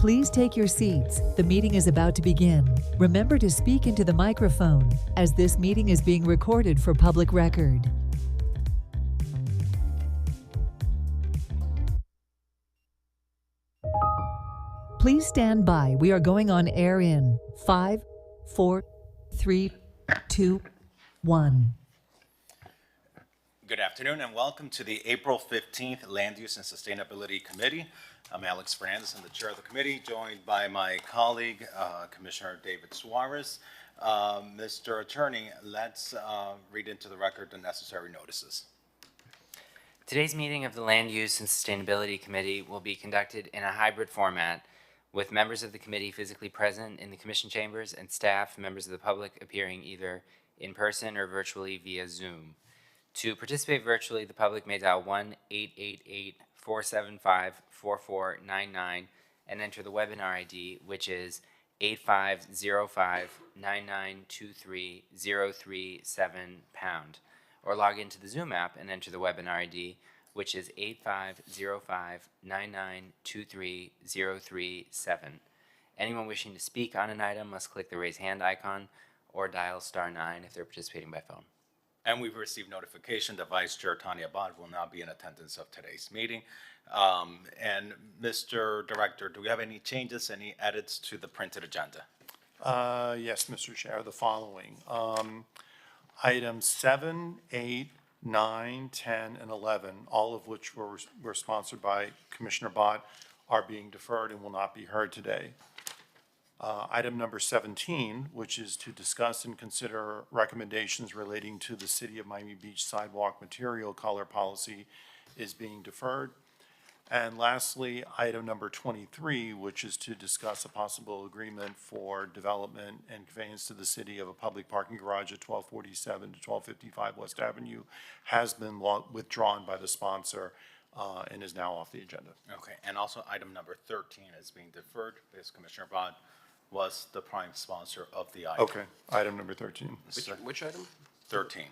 Please take your seats. The meeting is about to begin. Remember to speak into the microphone, as this meeting is being recorded for public record. Please stand by. We are going on air in 5, 4, 3, 2, 1. Good afternoon and welcome to the April 15th Land Use and Sustainability Committee. I'm Alex Fernandez, I'm the chair of the committee, joined by my colleague, Commissioner David Suarez. Mr. Attorney, let's read into the record the necessary notices. Today's meeting of the Land Use and Sustainability Committee will be conducted in a hybrid format, with members of the committee physically present in the commission chambers and staff, members of the public appearing either in person or virtually via Zoom. To participate virtually, the public may dial 1-888-475-4499 and enter the webinar ID, which is 8505-9923-037#, or log into the Zoom app and enter the webinar ID, which is 8505-9923-037. Anyone wishing to speak on an item must click the raise hand icon or dial *9 if they're participating by phone. And we've received notification that Vice Chair Tanya Abad will not be in attendance of today's meeting. And Mr. Director, do we have any changes, any edits to the printed agenda? Yes, Mr. Chair, the following. Items 7, 8, 9, 10, and 11, all of which were sponsored by Commissioner Bott, are being deferred and will not be heard today. Item number 17, which is to discuss and consider recommendations relating to the City of Miami Beach sidewalk material color policy, is being deferred. And lastly, item number 23, which is to discuss a possible agreement for development and conveyance to the city of a public parking garage at 1247 to 1255 West Avenue, has been withdrawn by the sponsor and is now off the agenda. Okay, and also item number 13 is being deferred because Commissioner Abad was the prime sponsor of the item. Okay, item number 13. Which item? 13.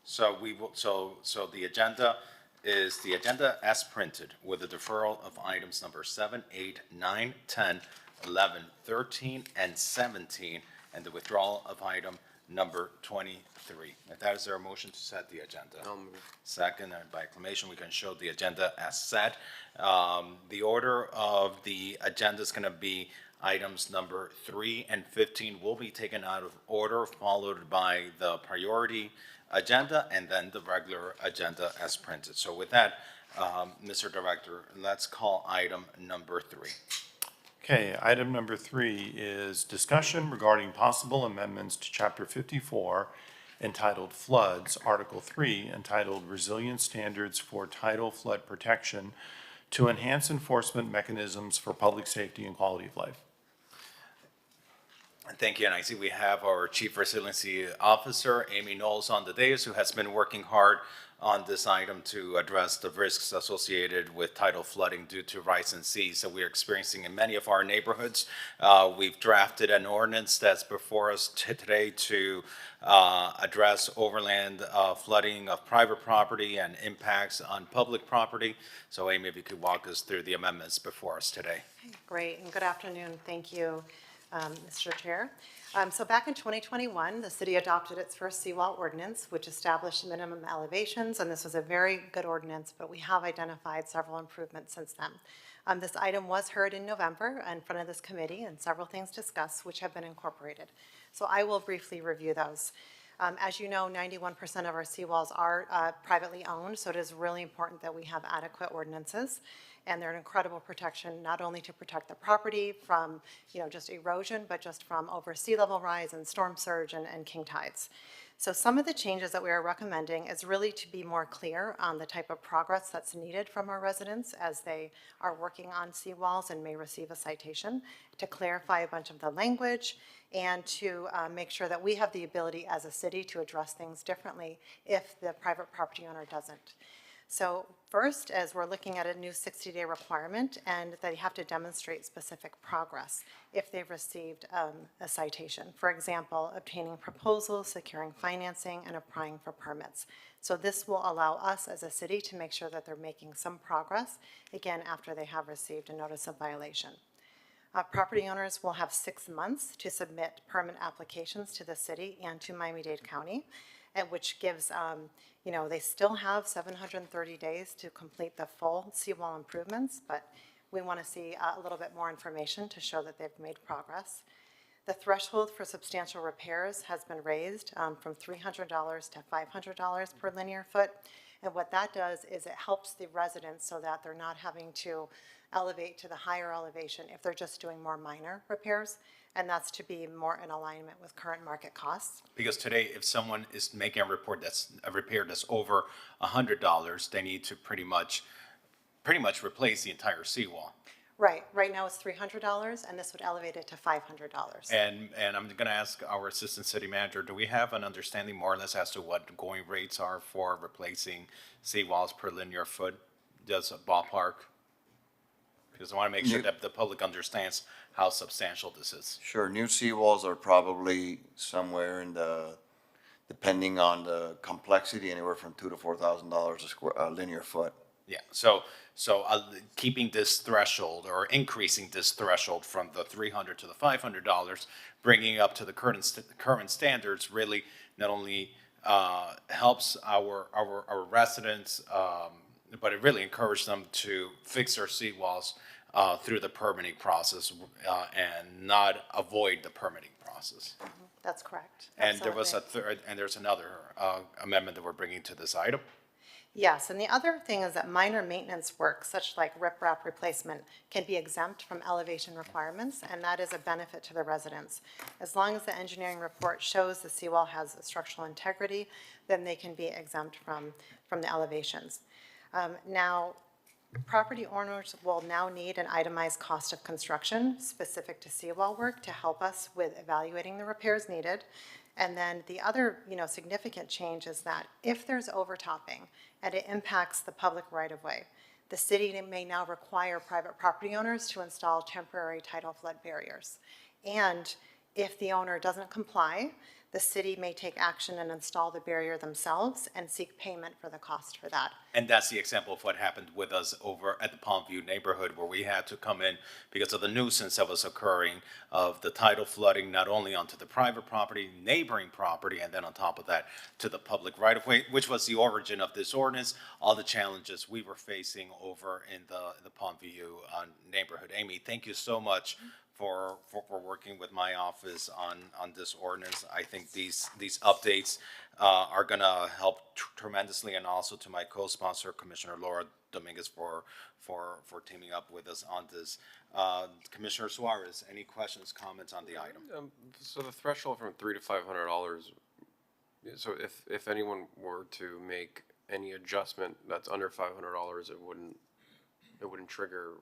So we will, so the agenda is the agenda as printed with the deferral of items number 7, 8, 9, 10, 11, 13, and 17, and the withdrawal of item number 23. If that is there a motion to set the agenda? I'll move. Second, and by acclamation, we can show the agenda as set. The order of the agenda is going to be items number 3 and 15 will be taken out of order, followed by the priority agenda and then the regular agenda as printed. So with that, Mr. Director, let's call item number 3. Okay, item number 3 is discussion regarding possible amendments to Chapter 54 entitled Floods, Article 3 entitled Resilient Standards for Tidal Flood Protection to enhance enforcement mechanisms for public safety and quality of life. Thank you, and I see we have our Chief Resiliency Officer, Amy Knowles, on the dais, who has been working hard on this item to address the risks associated with tidal flooding due to rising seas. So we're experiencing in many of our neighborhoods. We've drafted an ordinance that's before us today to address overland flooding of private property and impacts on public property. So Amy, if you could walk us through the amendments before us today. Great, and good afternoon. Thank you, Mr. Chair. So back in 2021, the city adopted its first seawall ordinance, which established minimum elevations, and this was a very good ordinance, but we have identified several improvements since then. This item was heard in November in front of this committee, and several things discussed which have been incorporated. So I will briefly review those. As you know, 91% of our seawalls are privately owned, so it is really important that we have adequate ordinances. And they're an incredible protection, not only to protect the property from, just erosion, but just from over sea level rise and storm surge and king tides. So some of the changes that we are recommending is really to be more clear on the type of progress that's needed from our residents as they are working on seawalls and may receive a citation, to clarify a bunch of the language, and to make sure that we have the ability as a city to address things differently if the private property owner doesn't. So first, as we're looking at a new 60-day requirement, and they have to demonstrate specific progress if they've received a citation. For example, obtaining proposals, securing financing, and applying for permits. So this will allow us as a city to make sure that they're making some progress, again, after they have received a notice of violation. Property owners will have 6 months to submit permit applications to the city and to Miami-Dade County, and which gives, they still have 730 days to complete the full seawall improvements, but we want to see a little bit more information to show that they've made progress. The threshold for substantial repairs has been raised from $300 to $500 per linear foot. And what that does is it helps the residents so that they're not having to elevate to the higher elevation if they're just doing more minor repairs. And that's to be more in alignment with current market costs. Because today, if someone is making a repair that's over $100, they need to pretty much replace the entire seawall. Right now it's $300, and this would elevate it to $500. And I'm going to ask our assistant city manager, do we have an understanding more or less as to what going rates are for replacing seawalls per linear foot? Does a ballpark? Because I want to make sure that the public understands how substantial this is. Sure, new seawalls are probably somewhere in the, depending on the complexity, anywhere from $2,000 to $4,000 a linear foot. Yeah, so keeping this threshold or increasing this threshold from the $300 to the $500, bringing it up to the current standards really not only helps our residents, but it really encourages them to fix their seawalls through the permitting process and not avoid the permitting process. That's correct. And there was Absolutely. there's another amendment that we're bringing to this item. Yes, and the other thing is that minor maintenance work, such like riprap replacement, can be exempt from elevation requirements, and that is a benefit to the residents. As long as the engineering report shows the seawall has structural integrity, then they can be exempt from the elevations. Now, property owners will now need an itemized cost of construction specific to seawall work to help us with evaluating the repairs needed. And then the other, significant change is that if there's overtopping and it impacts the public right-of-way, the city may now require private property owners to install temporary tidal flood barriers. And if the owner doesn't comply, the city may take action and install the barrier themselves and seek payment for the cost for that. And that's the example of what happened with us over at the Palmview neighborhood, where we had to come in because of the nuisance that was occurring of the tidal flooding, not only onto the private property, neighboring property, and then on top of that to the public right-of-way, which was the origin of this ordinance, all the challenges we were facing over in the Palmview neighborhood. Amy, thank you so much for working with my office on this ordinance. I think these updates are going to help tremendously, and also to my co-sponsor, Commissioner Laura Dominguez, for teaming up with us on this. Commissioner Suarez, any questions, comments on the item? So the threshold from $300 to $500. So if anyone were to make any adjustment that's under $500, it wouldn't trigger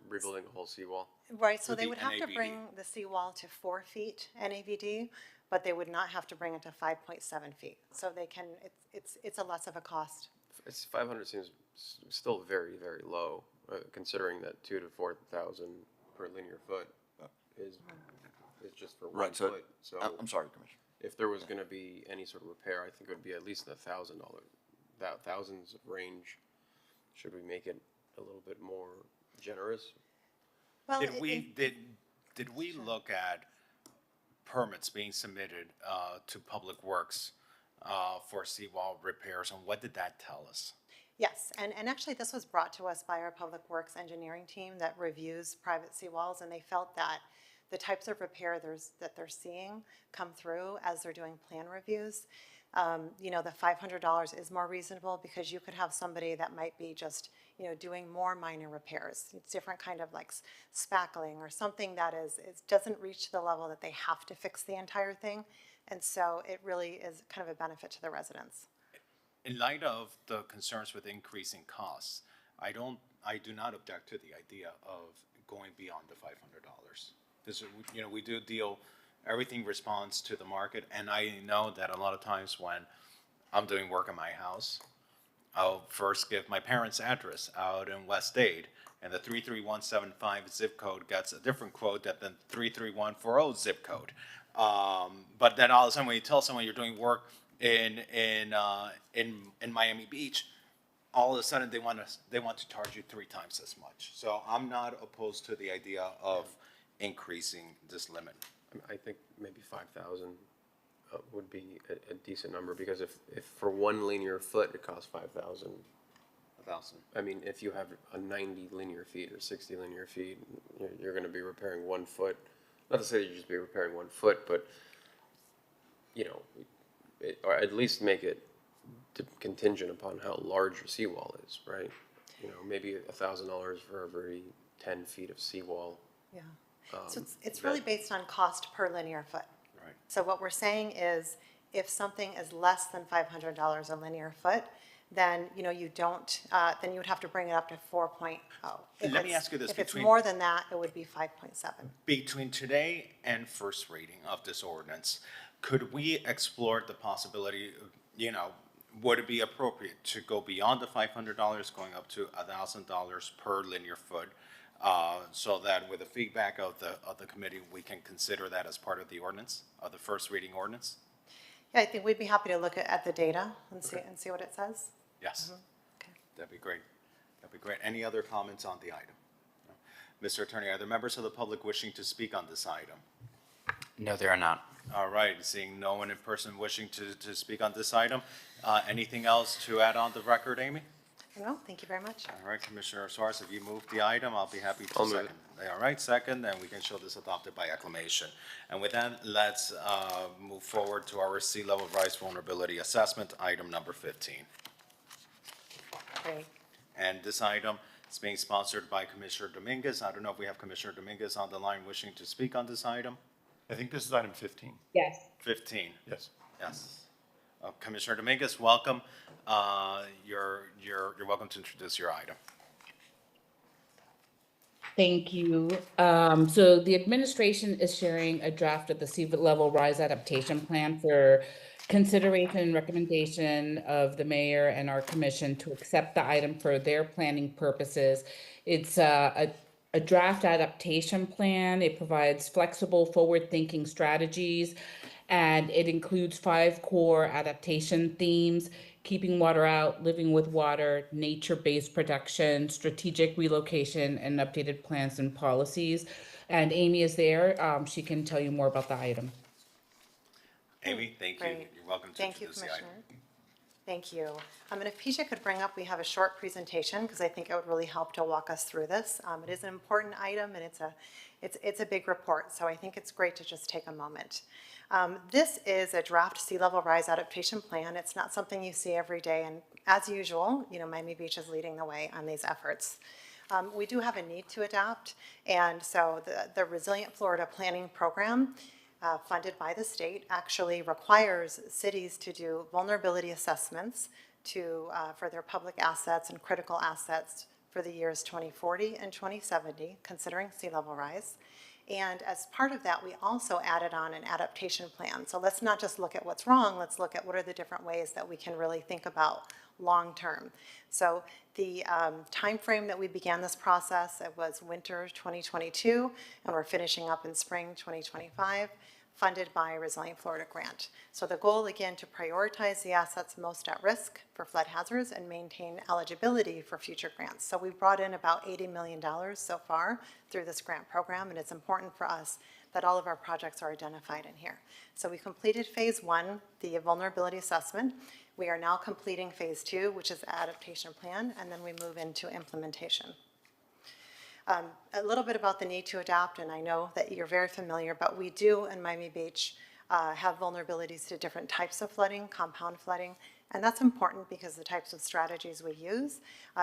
rebuilding a whole seawall. Right, so With they the would have to NAVD. bring the seawall to 4 feet NAVD, but they would not have to bring it to 5.7 feet. So they can, it's a less of a cost. It's 500 seems still very, very low, considering that 2,000 to 4,000 per linear foot is just for one Right, so, foot. So I'm sorry, Commissioner. if there was going to be any sort of repair, I think it would be at least the $1,000, thousands of range. Should we make it a little bit more generous? Well, Did we look at permits being submitted to Public Works for seawall repairs, and what did that tell us? Yes, and actually this was brought to us by our Public Works engineering team that reviews private seawalls, and they felt that the types of repair that they're seeing come through as they're doing plan reviews, the $500 is more reasonable because you could have somebody that might be just, doing more minor repairs. It's different kind of like spackling or something that it doesn't reach to the level that they have to fix the entire thing. And so it really is kind of a benefit to the residents. In light of the concerns with increasing costs, I do not object to the idea of going beyond the $500. Because, we do deal, everything responds to the market, and I know that a lot of times when I'm doing work in my house, I'll first give my parents' address out in West Dade, and the 33175 zip code gets a different quote than the 33140 zip code. But then all of a sudden, when you tell someone you're doing work in Miami Beach, all of a sudden they want to charge you 3 times as much. So I'm not opposed to the idea of increasing this limit. I think maybe 5,000 would be a decent number, because if for 1 linear foot it costs 5,000, 1,000. I mean, if you have a 90 linear feet or 60 linear feet, you're gonna be repairing 1 foot. Not to say that you just be repairing 1 foot, but, you know, or at least make it contingent upon how large your seawall is, right? You know, maybe $1,000 for every 10 feet of seawall. Yeah. So it's really based on cost per linear foot. Right. So what we're saying is, if something is less than $500 a linear foot, then, you know, you don't, then you would have to bring it up to 4.0. Let me ask you this, If it's between- more than that, it would be 5.7. Between today and first reading of this ordinance, could we explore the possibility, you know, would it be appropriate to go beyond the $500, going up to $1,000 per linear foot? So that with the feedback of the committee, we can consider that as part of the ordinance, of the first reading ordinance? Yeah, I think we'd be happy to look at the data and see what it says. Yes, Okay. that'd be great. That'd be great. Any other comments on the item? No. Mr. Attorney, are there members of the public wishing to speak on this item? No, there are not. All right, seeing no one in person wishing to speak on this item, anything else to add on the record, Amy? No, thank you very much. All right, Commissioner Suarez, if you move the item, I'll be happy to I'll move second. All right, second, then we can show this adopted by acclamation. And with that, let's move forward to our sea level rise vulnerability assessment, item number 15. Great. And this item is being sponsored by Commissioner Dominguez. I don't know if we have Commissioner Dominguez on the line wishing to speak on this item. I think this is item 15. Yes. 15. Yes. Yes. Commissioner Dominguez, welcome. You're welcome to introduce your item. Thank you. So the administration is sharing a draft of the sea level rise adaptation plan for consideration and recommendation of the mayor and our commission to accept the item for their planning purposes. It's a draft adaptation plan. It provides flexible, forward-thinking strategies, and it includes 5 core adaptation themes: keeping water out, living with water, nature-based production, strategic relocation, and updated plans and policies. And Amy is there. She can tell you more about the item. Amy, thank you. Great. You're welcome to Thank you, introduce the item. Commissioner. Thank you. And if Pisha could bring up, we have a short presentation because I think it would really help to walk us through this. It is an important item and it's a big report, so I think it's great to just take a moment. This is a draft sea level rise adaptation plan. It's not something you see every day, and as usual, you know, Miami Beach is leading the way on these efforts. We do have a need to adapt, and so the Resilient Florida Planning Program, funded by the state, actually requires cities to do vulnerability assessments for their public assets and critical assets for the years 2040 and 2070, considering sea level rise. And as part of that, we also added on an adaptation plan. So let's not just look at what's wrong, let's look at what are the different ways that we can really think about long-term. So the time frame that we began this process, it was winter 2022, and we're finishing up in spring 2025, funded by a Resilient Florida grant. So the goal, again, to prioritize the assets most at risk for flood hazards and maintain eligibility for future grants. So we've brought in about $80 million so far through this grant program, and it's important for us that all of our projects are identified in here. So we completed phase 1, the vulnerability assessment. We are now completing phase 2, which is the adaptation plan, and then we move into implementation. A little bit about the need to adapt, and I know that you're very familiar, but we do in Miami Beach have vulnerabilities to different types of flooding, compound flooding, and that's important because the types of strategies we use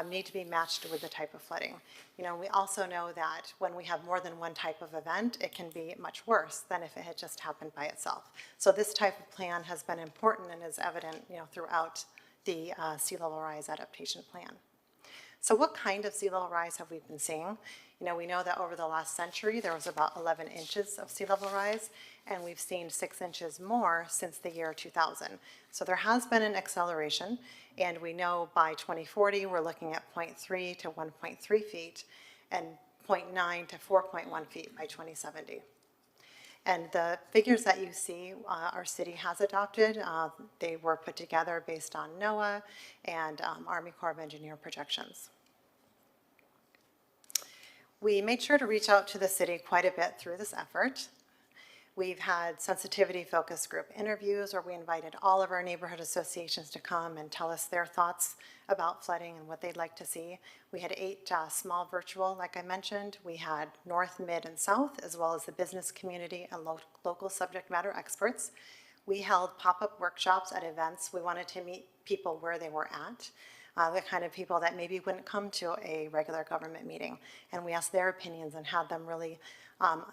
need to be matched with the type of flooding. You know, we also know that when we have more than one type of event, it can be much worse than if it had just happened by itself. So this type of plan has been important and is evident, you know, throughout the sea level rise adaptation plan. So what kind of sea level rise have we been seeing? You know, we know that over the last century, there was about 11 inches of sea level rise, and we've seen 6 inches more since the year 2000. So there has been an acceleration, and we know by 2040, we're looking at 0.3 to 1.3 feet, and 0.9 to 4.1 feet by 2070. And the figures that you see our city has adopted, they were put together based on NOAA and Army Corps of Engineer projections. We made sure to reach out to the city quite a bit through this effort. We've had sensitivity focus group interviews where we invited all of our neighborhood associations to come and tell us their thoughts about flooding and what they'd like to see. We had 8 small virtual, like I mentioned. We had North, Mid, and South, as well as the business community and local subject matter experts. We held pop-up workshops at events. We wanted to meet people where they were at. The kind of people that maybe wouldn't come to a regular government meeting. And we asked their opinions and had them really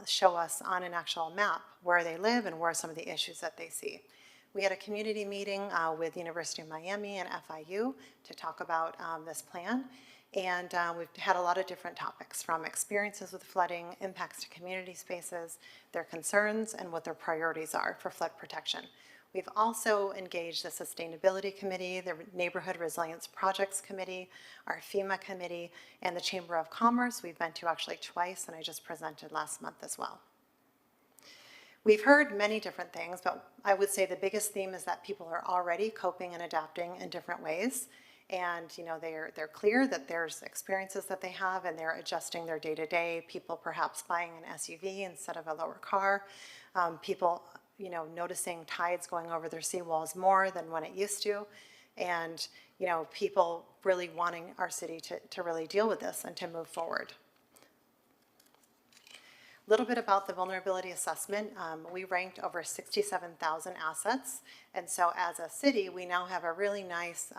show us on an actual map where they live and where are some of the issues that they see. We had a community meeting with University of Miami and FIU to talk about this plan. And we've had a lot of different topics, from experiences with flooding, impacts to community spaces, their concerns, and what their priorities are for flood protection. We've also engaged the Sustainability Committee, the Neighborhood Resilience Projects Committee, our FEMA Committee, and the Chamber of Commerce. We've been to actually twice, and I just presented last month as well. We've heard many different things, but I would say the biggest theme is that people are already coping and adapting in different ways. And they're clear that there's experiences that they have, and they're adjusting their day-to-day. People perhaps buying an SUV instead of a lower car. People noticing tides going over their seawalls more than when it used to. And, people really wanting our city to really deal with this and to move forward. A little bit about the vulnerability assessment. We ranked over 67,000 assets. And so as a city, we now have a really nice,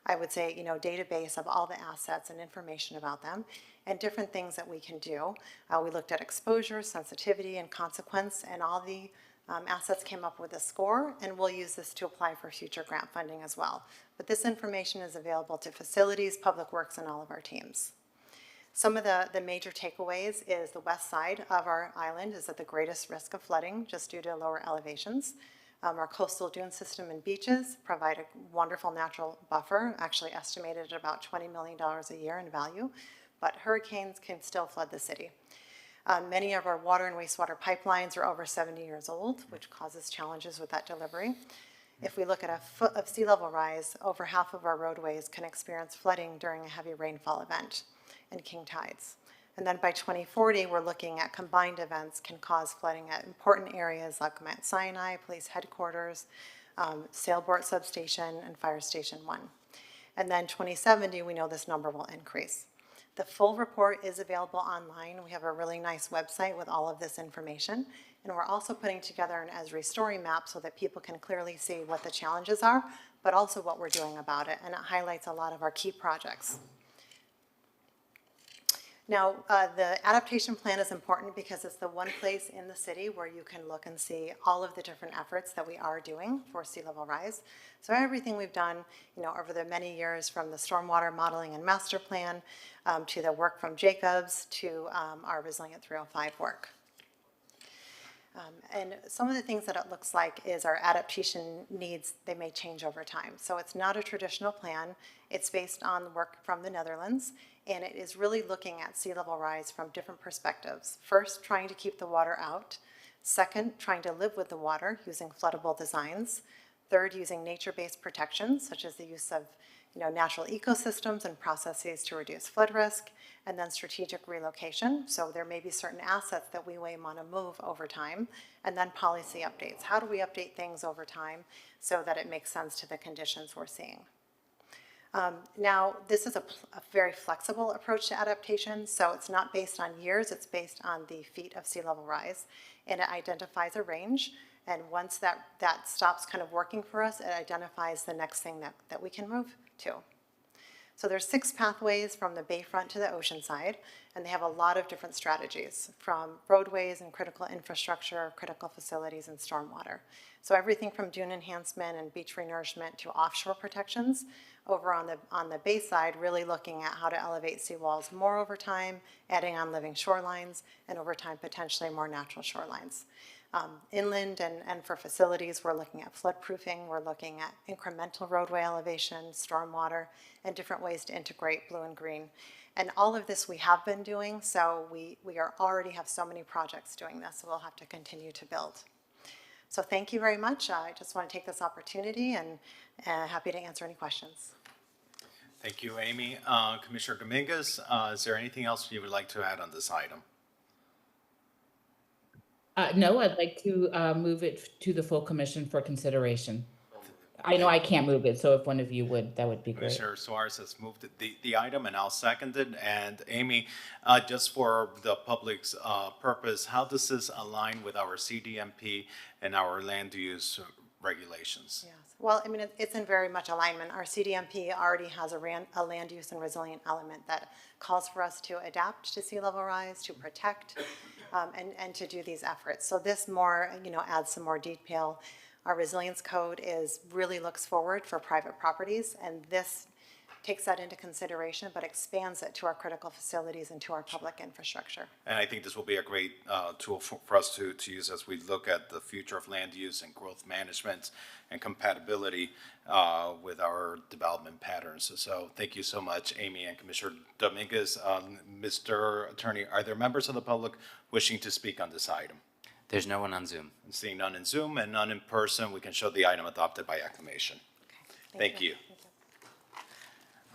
I would say, database of all the assets and information about them and different things that we can do. We looked at exposure, sensitivity, and consequence, and all the assets came up with a score, and we'll use this to apply for future grant funding as well. But this information is available to facilities, public works, and all of our teams. Some of the major takeaways is the west side of our island is at the greatest risk of flooding just due to lower elevations. Our coastal dune system and beaches provide a wonderful natural buffer, actually estimated at about $20 million a year in value, but hurricanes can still flood the city. Many of our water and wastewater pipelines are over 70 years old, which causes challenges with that delivery. If we look at a foot of sea level rise, over half of our roadways can experience flooding during a heavy rainfall event and king tides. And then by 2040, we're looking at combined events can cause flooding at important areas like Mount Sinai, police headquarters, Sailport Substation, and Fire Station 1. And then 2070, we know this number will increase. The full report is available online. We have a really nice website with all of this information. And we're also putting together an Esri story map so that people can clearly see what the challenges are, but also what we're doing about it. And it highlights a lot of our key projects. Now, the adaptation plan is important because it's the one place in the city where you can look and see all of the different efforts that we are doing for sea level rise. So everything we've done, over the many years, from the stormwater modeling and master plan to the work from Jacobs to our Resilient 305 work. And some of the things that it looks like is our adaptation needs, they may change over time. So it's not a traditional plan. It's based on work from the Netherlands, and it is really looking at sea level rise from different perspectives. First, trying to keep the water out. Second, trying to live with the water using floodable designs. Third, using nature-based protections, such as the use of natural ecosystems and processes to reduce flood risk, and then strategic relocation. So there may be certain assets that we may want to move over time, and then policy updates. How do we update things over time so that it makes sense to the conditions we're seeing? Now, this is a very flexible approach to adaptation, so it's not based on years, it's based on the feet of sea level rise, and it identifies a range, and once that stops kind of working for us, it identifies the next thing that we can move to. So there's 6 pathways from the bayfront to the ocean side, and they have a lot of different strategies, from roadways and critical infrastructure, critical facilities, and stormwater. So everything from dune enhancement and beach renourishment to offshore protections. Over on the bay side, really looking at how to elevate seawalls more over time, adding on living shorelines, and over time potentially more natural shorelines. Inland and for facilities, we're looking at flood proofing, we're looking at incremental roadway elevation, stormwater, and different ways to integrate blue and green. And all of this we have been doing, so we already have so many projects doing this, so we'll have to continue to build. So thank you very much. I just want to take this opportunity and happy to answer any questions. Thank you, Amy. Commissioner Dominguez, is there anything else you would like to add on this item? No, I'd like to move it to the full commission for consideration. I know I can't move it, so if one of you would, that would be great. Commissioner Suarez has moved the item, and I'll second it. And Amy, just for the public's purpose, how does this align with our CDMP and our land use regulations? Yes. Well, I mean, it's in very much alignment. Our CDMP already has a land use and resilient element that calls for us to adapt to sea level rise, to protect, and to do these efforts. So this more, adds some more detail. Our resilience code really looks forward for private properties, and this takes that into consideration, but expands it to our critical facilities and to our public infrastructure. And I think this will be a great tool for us to use as we look at the future of land use and growth management and compatibility with our development patterns. So thank you so much, Amy and Commissioner Dominguez. Mr. Attorney, are there members of the public wishing to speak on this item? There's no one on Zoom. Seeing none in Zoom and none in person, we can show the item adopted by acclamation. Thank you.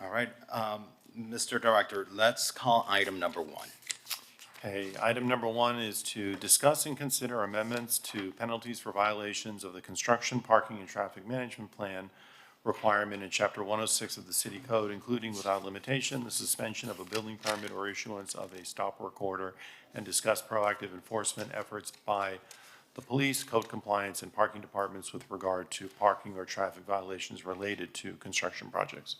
All right, Mr. Director, let's call item number 1. Okay, item number 1 is to discuss and consider amendments to penalties for violations of the construction, parking, and traffic management plan requirement in Chapter 106 of the City Code, including without limitation, the suspension of a building permit or issuance of a stop work order, and discuss proactive enforcement efforts by the police, code compliance, and parking departments with regard to parking or traffic violations related to construction projects.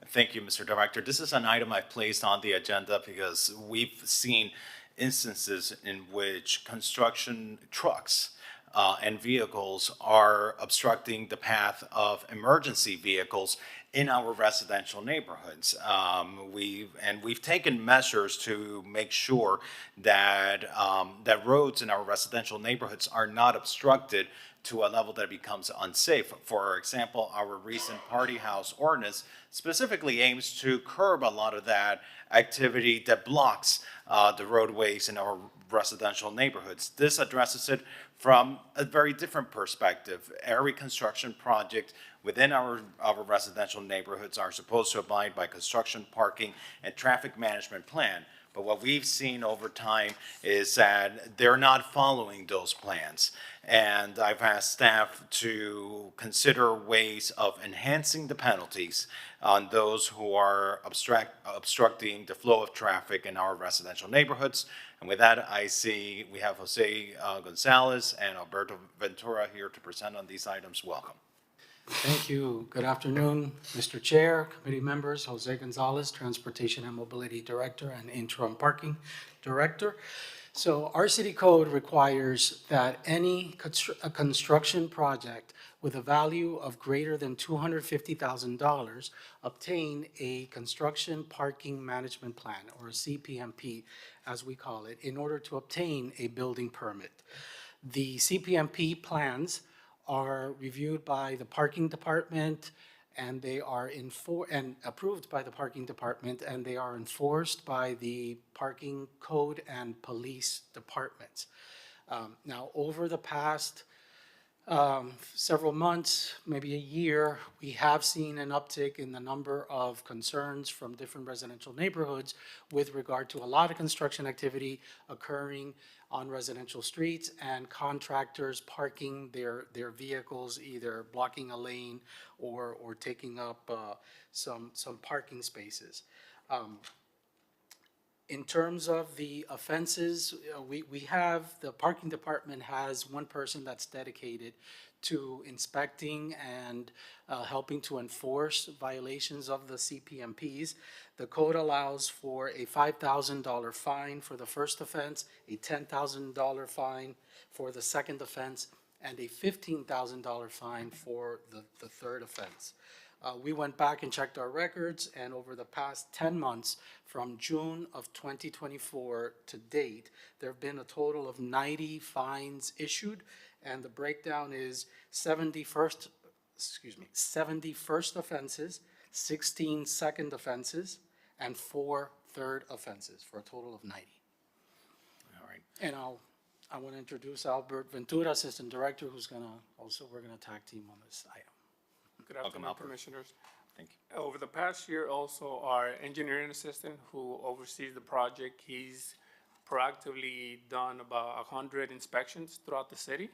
Thank you, Mr. Director. This is an item I placed on the agenda because we've seen instances in which construction trucks and vehicles are obstructing the path of emergency vehicles in our residential neighborhoods. We've taken measures to make sure that that roads in our residential neighborhoods are not obstructed to a level that becomes unsafe. For example, our recent party house ordinance specifically aims to curb a lot of that activity that blocks the roadways in our residential neighborhoods. This addresses it from a very different perspective. Every construction project within our residential neighborhoods are supposed to abide by construction, parking, and traffic management plan. But what we've seen over time is that they're not following those plans. And I've asked staff to consider ways of enhancing the penalties on those who are obstructing the flow of traffic in our residential neighborhoods. And with that, I see we have Jose Gonzalez and Alberto Ventura here to present on these items. Welcome. Thank you. Good afternoon, Mr. Chair, committee members. Jose Gonzalez, Transportation and Mobility Director and Interim Parking Director. So our city code requires that any construction project with a value of greater than $250,000 obtain a construction parking management plan, or a CPMP, as we call it, in order to obtain a building permit. The CPMP plans are reviewed by the parking department, and they are approved by the parking department, and they are enforced by the parking code and police departments. Now, over the past several months, maybe a year, we have seen an uptick in the number of concerns from different residential neighborhoods with regard to a lot of construction activity occurring on residential streets and contractors parking their vehicles, either blocking a lane or taking up some parking spaces. In terms of the offenses, the parking department has one person that's dedicated to inspecting and helping to enforce violations of the CPMPs. The code allows for a $5,000 fine for the first offense, a $10,000 fine for the second offense, and a $15,000 fine for the third offense. We went back and checked our records, and over the past 10 months, from June of 2024 to date, there have been a total of 90 fines issued, and the breakdown is 70 first offenses, 16 second offenses, and 4 third offenses, for a total of 90. All right. And I want to introduce Albert Ventura, Assistant Director, who's we're gonna tag team on this item. Good Welcome, afternoon, Albert. Commissioners. Thank you. Over the past year, also, our engineering assistant who oversees the project, he's proactively done about 100 inspections throughout the city,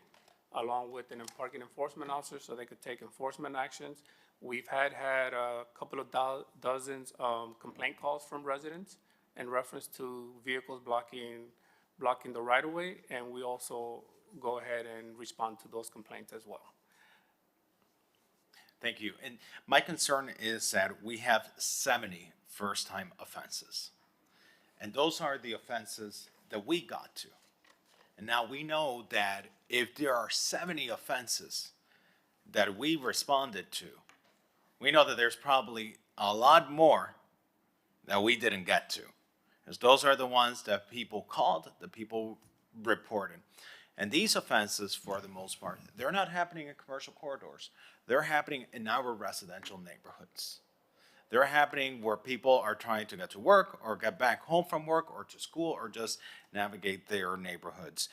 along with an parking enforcement officer, so they could take enforcement actions. We've had a couple of dozens complaint calls from residents in reference to vehicles blocking the right-of-way, and we also go ahead and respond to those complaints as well. Thank you. And my concern is that we have 70 first-time offenses. And those are the offenses that we got to. And now we know that if there are 70 offenses that we responded to, we know that there's probably a lot more that we didn't get to. Because those are the ones that people called, the people reported. And these offenses, for the most part, they're not happening in commercial corridors. They're happening in our residential neighborhoods. They're happening where people are trying to get to work or get back home from work or to school or just navigate their neighborhoods.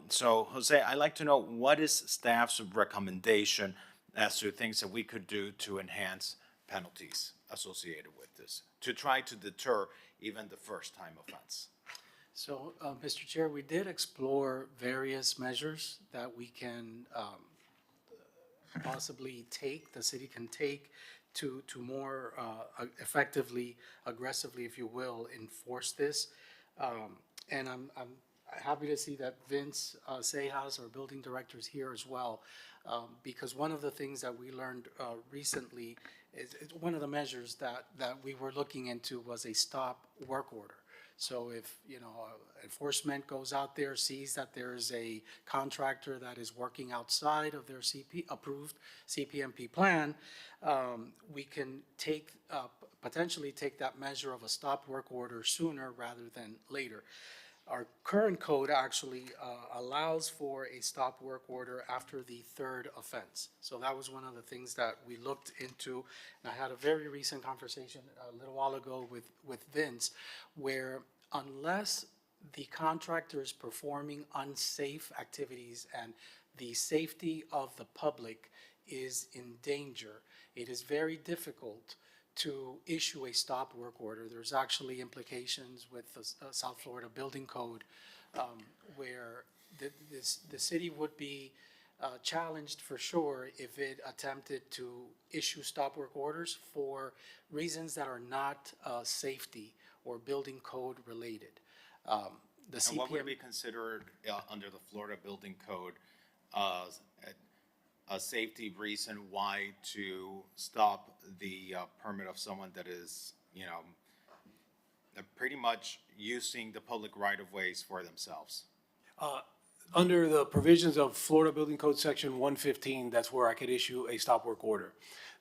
So, Jose, I'd like to know, what is staff's recommendation as to things that we could do to enhance penalties associated with this, to try to deter even the first-time offense? So, Mr. Chair, we did explore various measures that we can possibly take, the city can take to more effectively, aggressively, if you will, enforce this. And I'm happy to see that Vince Sejas, our building director, is here as well, because one of the things that we learned recently is one of the measures that we were looking into was a stop work order. So if, enforcement goes out there, sees that there is a contractor that is working outside of their approved CPMP plan, we can potentially take that measure of a stop work order sooner rather than later. Our current code actually allows for a stop work order after the third offense. So that was one of the things that we looked into. And I had a very recent conversation a little while ago with Vince, where unless the contractor is performing unsafe activities and the safety of the public is in danger, it is very difficult to issue a stop work order. There's actually implications with the South Florida Building Code where the city would be challenged for sure if it attempted to issue stop work orders for reasons that are not safety or building code related. The And what would CPM be considered under the Florida Building Code a safety reason why to stop the permit of someone that is, pretty much using the public right-of-ways for themselves? Under the provisions of Florida Building Code Section 115, that's where I could issue a stop work order.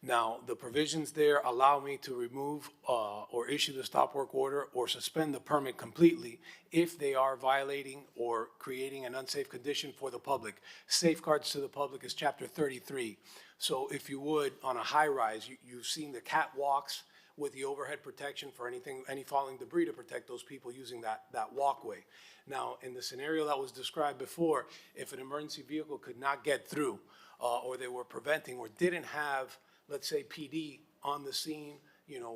Now, the provisions there allow me to remove or issue the stop work order or suspend the permit completely if they are violating or creating an unsafe condition for the public. Safeguards to the public is Chapter 33. So if you would, on a high-rise, you've seen the catwalks with the overhead protection for any falling debris to protect those people using that walkway. Now, in the scenario that was described before, if an emergency vehicle could not get through, or they were preventing or didn't have, let's say, PD on the scene,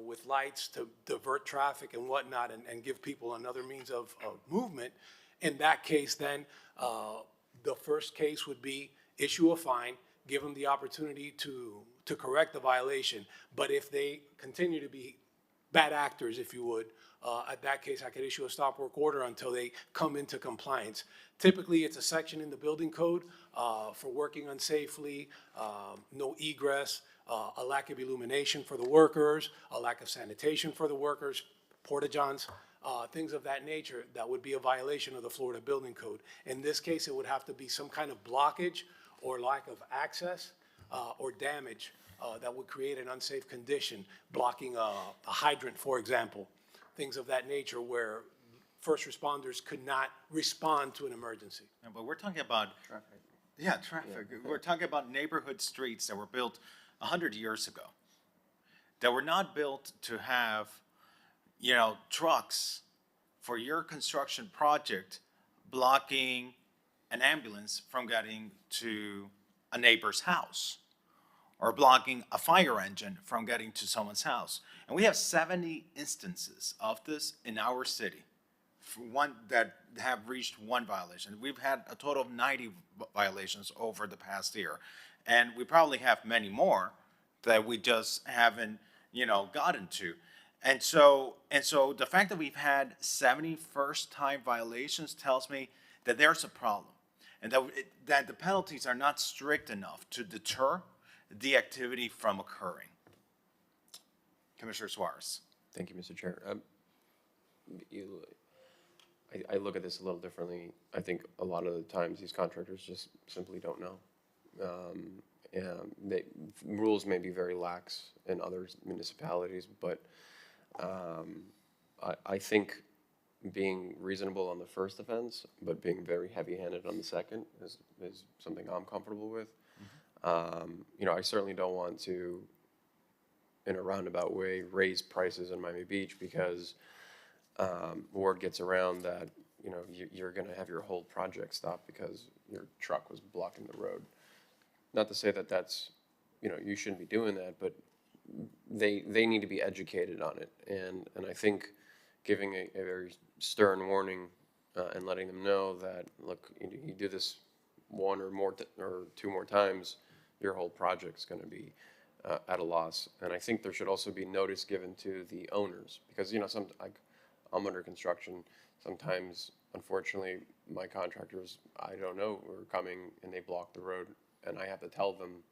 with lights to divert traffic and whatnot and give people another means of movement, in that case, then the first case would be issue a fine, give them the opportunity to correct the violation. But if they continue to be bad actors, if you would, at that case, I could issue a stop work order until they come into compliance. Typically, it's a section in the building code for working unsafely, no egress, a lack of illumination for the workers, a lack of sanitation for the workers, porta-johns, things of that nature that would be a violation of the Florida Building Code. In this case, it would have to be some kind of blockage or lack of access or damage that would create an unsafe condition, blocking a hydrant, for example, things of that nature where first responders could not respond to an emergency. No, but we're talking about. Traffic. Yeah, traffic. We're talking about neighborhood streets that were built 100 years ago, that were not built to have trucks for your construction project blocking an ambulance from getting to a neighbor's house, or blocking a fire engine from getting to someone's house. And we have 70 instances of this in our city, for one that have reached one violation. We've had a total of 90 violations over the past year. And we probably have many more that we just haven't, gotten to. And so the fact that we've had 70 first-time violations tells me that there's a problem, and that the penalties are not strict enough to deter the activity from occurring. Commissioner Suarez. Thank you, Mr. Chair. I look at this a little differently. I think a lot of the times these contractors just simply don't know. And rules may be very lax in other municipalities, but I think being reasonable on the first offense, but being very heavy-handed on the second is something I'm comfortable with. I certainly don't want to, in a roundabout way, raise prices in Miami Beach because word gets around that, you're going to have your whole project stopped because your truck was blocking the road. Not to say that that's, you shouldn't be doing that, but they need to be educated on it. And I think giving a very stern warning and letting them know that, look, you do this one or two more times, your whole project's going to be at a loss. And I think there should also be notice given to the owners because, I'm under construction. Sometimes, unfortunately, my contractors, I don't know, are coming and they block the road and I have to tell them.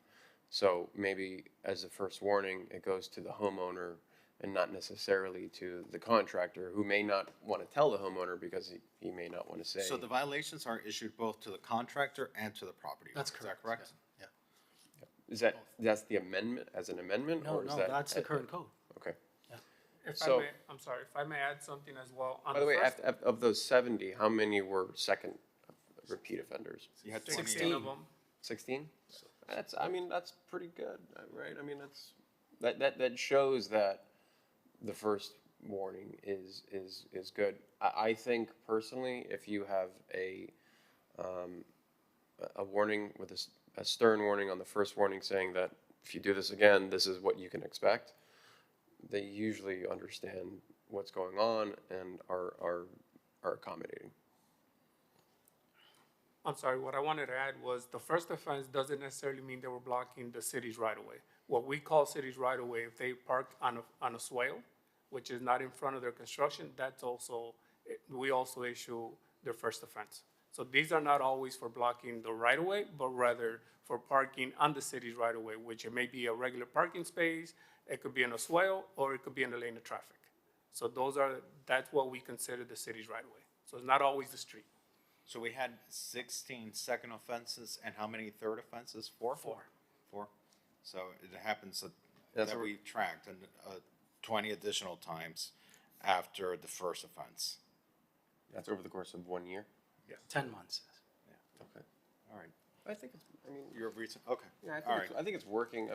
So maybe as a first warning, it goes to the homeowner and not necessarily to the contractor who may not want to tell the homeowner because he may not want to say. So the violations are issued both to the contractor and to the property owner. That's Is that correct? Yeah. That's the amendment, as an amendment? No, or is no, that that's the current code. Okay. If So- I may, I'm sorry, if I may add something as well. On By the way, first- of those 70, how many were second repeat offenders? You had 16 of them. 16? That's pretty good, right? That shows that the first warning is good. I think personally, if you have a warning with a stern warning on the first warning saying that if you do this again, this is what you can expect, they usually understand what's going on and are accommodating. I'm sorry, what I wanted to add was the first offense doesn't necessarily mean they were blocking the city's right of way. What we call city's right of way, if they park on a swale, which is not in front of their construction, we also issue their first offense. So these are not always for blocking the right of way, but rather for parking on the city's right of way, which it may be a regular parking space, it could be in a swale, or it could be in the lane of traffic. So that's what we consider the city's right of way. So it's not always the street. So we had 16 second offenses and how many third offenses? Four? Four. So it happens that we tracked 20 additional times after the first offense. That's over the course of 1 year? 10 months. Okay. All right. I think it's, Your reason, okay. yeah, All right. I think it's working.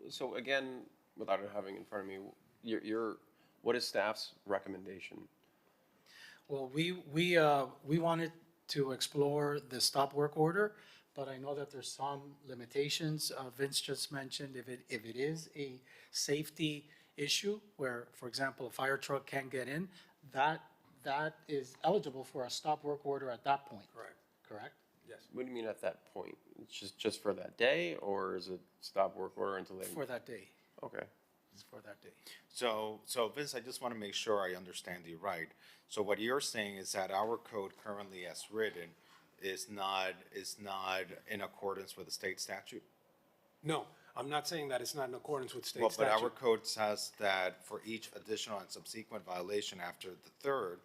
So again, without it having in front of me, what is staff's recommendation? Well, we wanted to explore the stop work order, but I know that there's some limitations. Vince just mentioned if it is a safety issue where, for example, a fire truck can't get in, that is eligible for a stop work order at that point. Correct? Yes. What do you mean at that point? It's just for that day, or is it stop work order until they? For that day. Okay. It's for that day. So Vince, I just want to make sure I understand you right. So what you're saying is that our code currently as written is not in accordance with the state statute? No, I'm not saying that it's not in accordance with state Well, but our statute. code says that for each additional and subsequent violation after the third,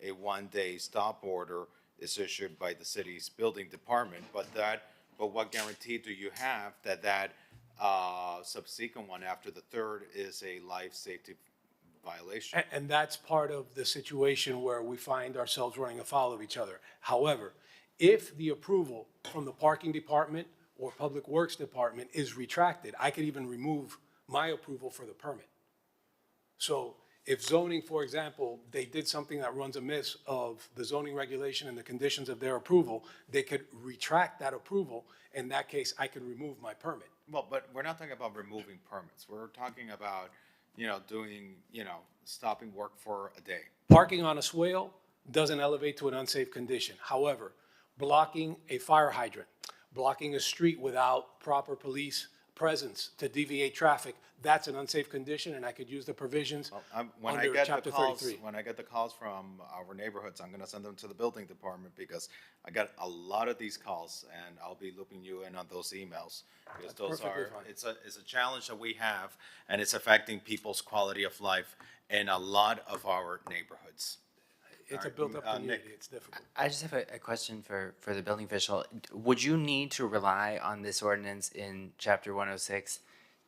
a 1-day stop order is issued by the city's building department. But what guarantee do you have that subsequent one after the third is a life safety violation? And that's part of the situation where we find ourselves running afoul of each other. However, if the approval from the parking department or public works department is retracted, I could even remove my approval for the permit. So If zoning, for example, they did something that runs amiss of the zoning regulation and the conditions of their approval, they could retract that approval. In that case, I could remove my permit. Well, but we're not talking about removing permits. We're talking about, doing, stopping work for a day. Parking on a swale doesn't elevate to an unsafe condition. However, blocking a fire hydrant, blocking a street without proper police presence to deviate traffic, that's an unsafe condition, and I could use the provisions When I under get the chapter calls, 33. when I get the calls from our neighborhoods, I'm gonna send them to the building department because I got a lot of these calls and I'll be looping you in on those emails. Because those perfectly are, fine. it's a challenge that we have and it's affecting people's quality of life in a lot of our neighborhoods. It's a All right, built-up Nick. community, it's difficult. I just have a question for the building official. Would you need to rely on this ordinance in chapter 106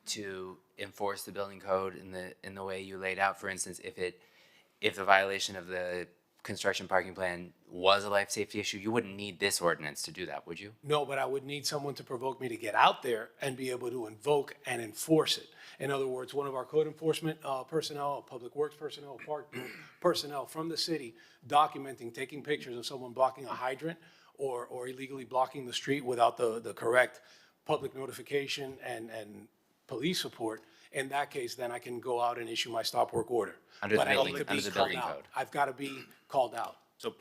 to enforce the building code in the way you laid out? For instance, if the violation of the construction parking plan was a life safety issue, you wouldn't need this ordinance to do that, would you? No, but I would need someone to provoke me to get out there and be able to invoke and enforce it. In other words, one of our code enforcement personnel, public works personnel, park personnel from the city documenting, taking pictures of someone blocking a hydrant or illegally blocking the street without the correct public notification and police support. In that case, then I can go out and issue my stop work order. Under the But I need building- to be under the called building out. code. I've got to be called out. So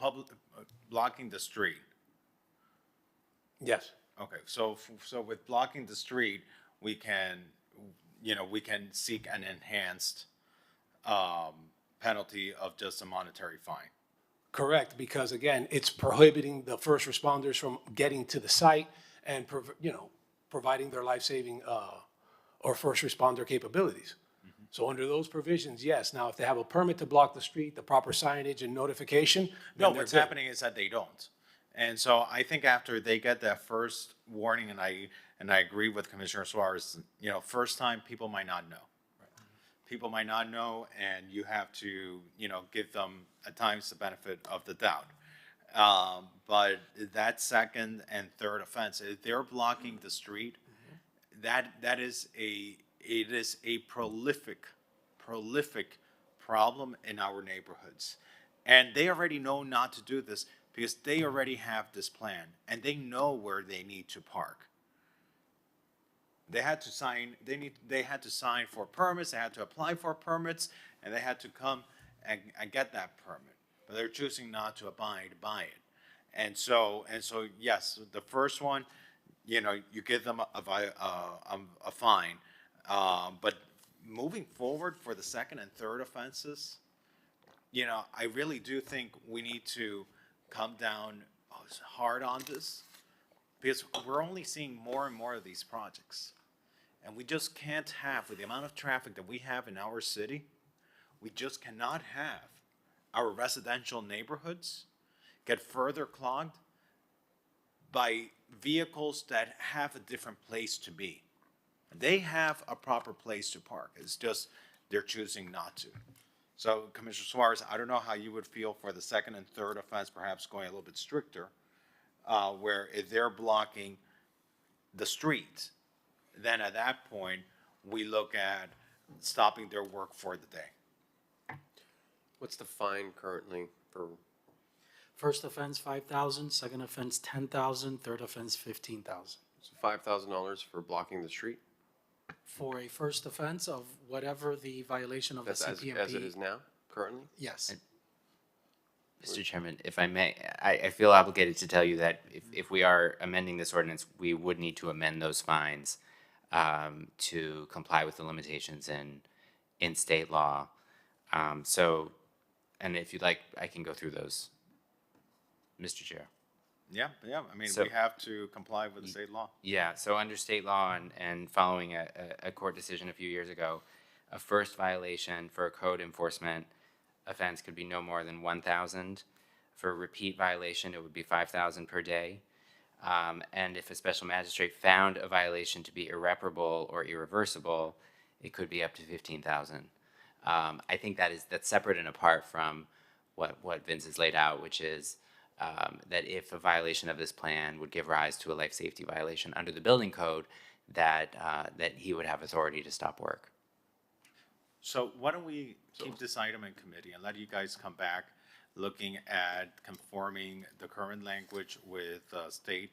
blocking the street. Yes. Okay, so with blocking the street, we can seek an enhanced penalty of just a monetary fine. Correct, because again, it's prohibiting the first responders from getting to the site and, providing their life-saving or first responder capabilities. So under those provisions, yes. Now, if they have a permit to block the street, the proper signage and notification, No, then they're what's good. happening is that they don't. And so I think after they get that first warning, and I agree with Commissioner Suarez, first time, people might not know. People might not know, and you have to, give them at times the benefit of the doubt. But that second and third offense, if they're blocking the street, it is a prolific problem in our neighborhoods. And they already know not to do this because they already have this plan and they know where they need to park. They had to sign for permits, they had to apply for permits, and they had to come and get that permit. But they're choosing not to abide by it. And so yes, the first one, you give them a fine. But moving forward for the second and third offenses, I really do think we need to come down hard on this because we're only seeing more and more of these projects. And we just can't have, with the amount of traffic that we have in our city, we just cannot have our residential neighborhoods get further clogged by vehicles that have a different place to be. They have a proper place to park. It's just they're choosing not to. So, Commissioner Suarez, I don't know how you would feel for the second and third offense, perhaps going a little bit stricter, where if they're blocking the street, then at that point, we look at stopping their work for the day. What's the fine currently for, First offense, 5,000, second offense, 10,000, third offense, 15,000. $5,000 for blocking the street? For a first offense of whatever the violation of the That's as CPMP. it is now, currently? Yes. Mr. Chairman, if I may, I feel obligated to tell you that if we are amending this ordinance, we would need to amend those fines to comply with the limitations in state law. And if you'd like, I can go through those, Mr. Chair. Yeah, I mean, So- we have to comply with the state law. Yeah, so under state law and following a court decision a few years ago, a first violation for a code enforcement offense could be no more than 1,000. For a repeat violation, it would be 5,000 per day. And if a special magistrate found a violation to be irreparable or irreversible, it could be up to 15,000. I think that's separate and apart from what Vince has laid out, which is that if a violation of this plan would give rise to a life safety violation under the building code, that he would have authority to stop work. So why don't we keep this item in committee and let you guys come back looking at conforming the current language with state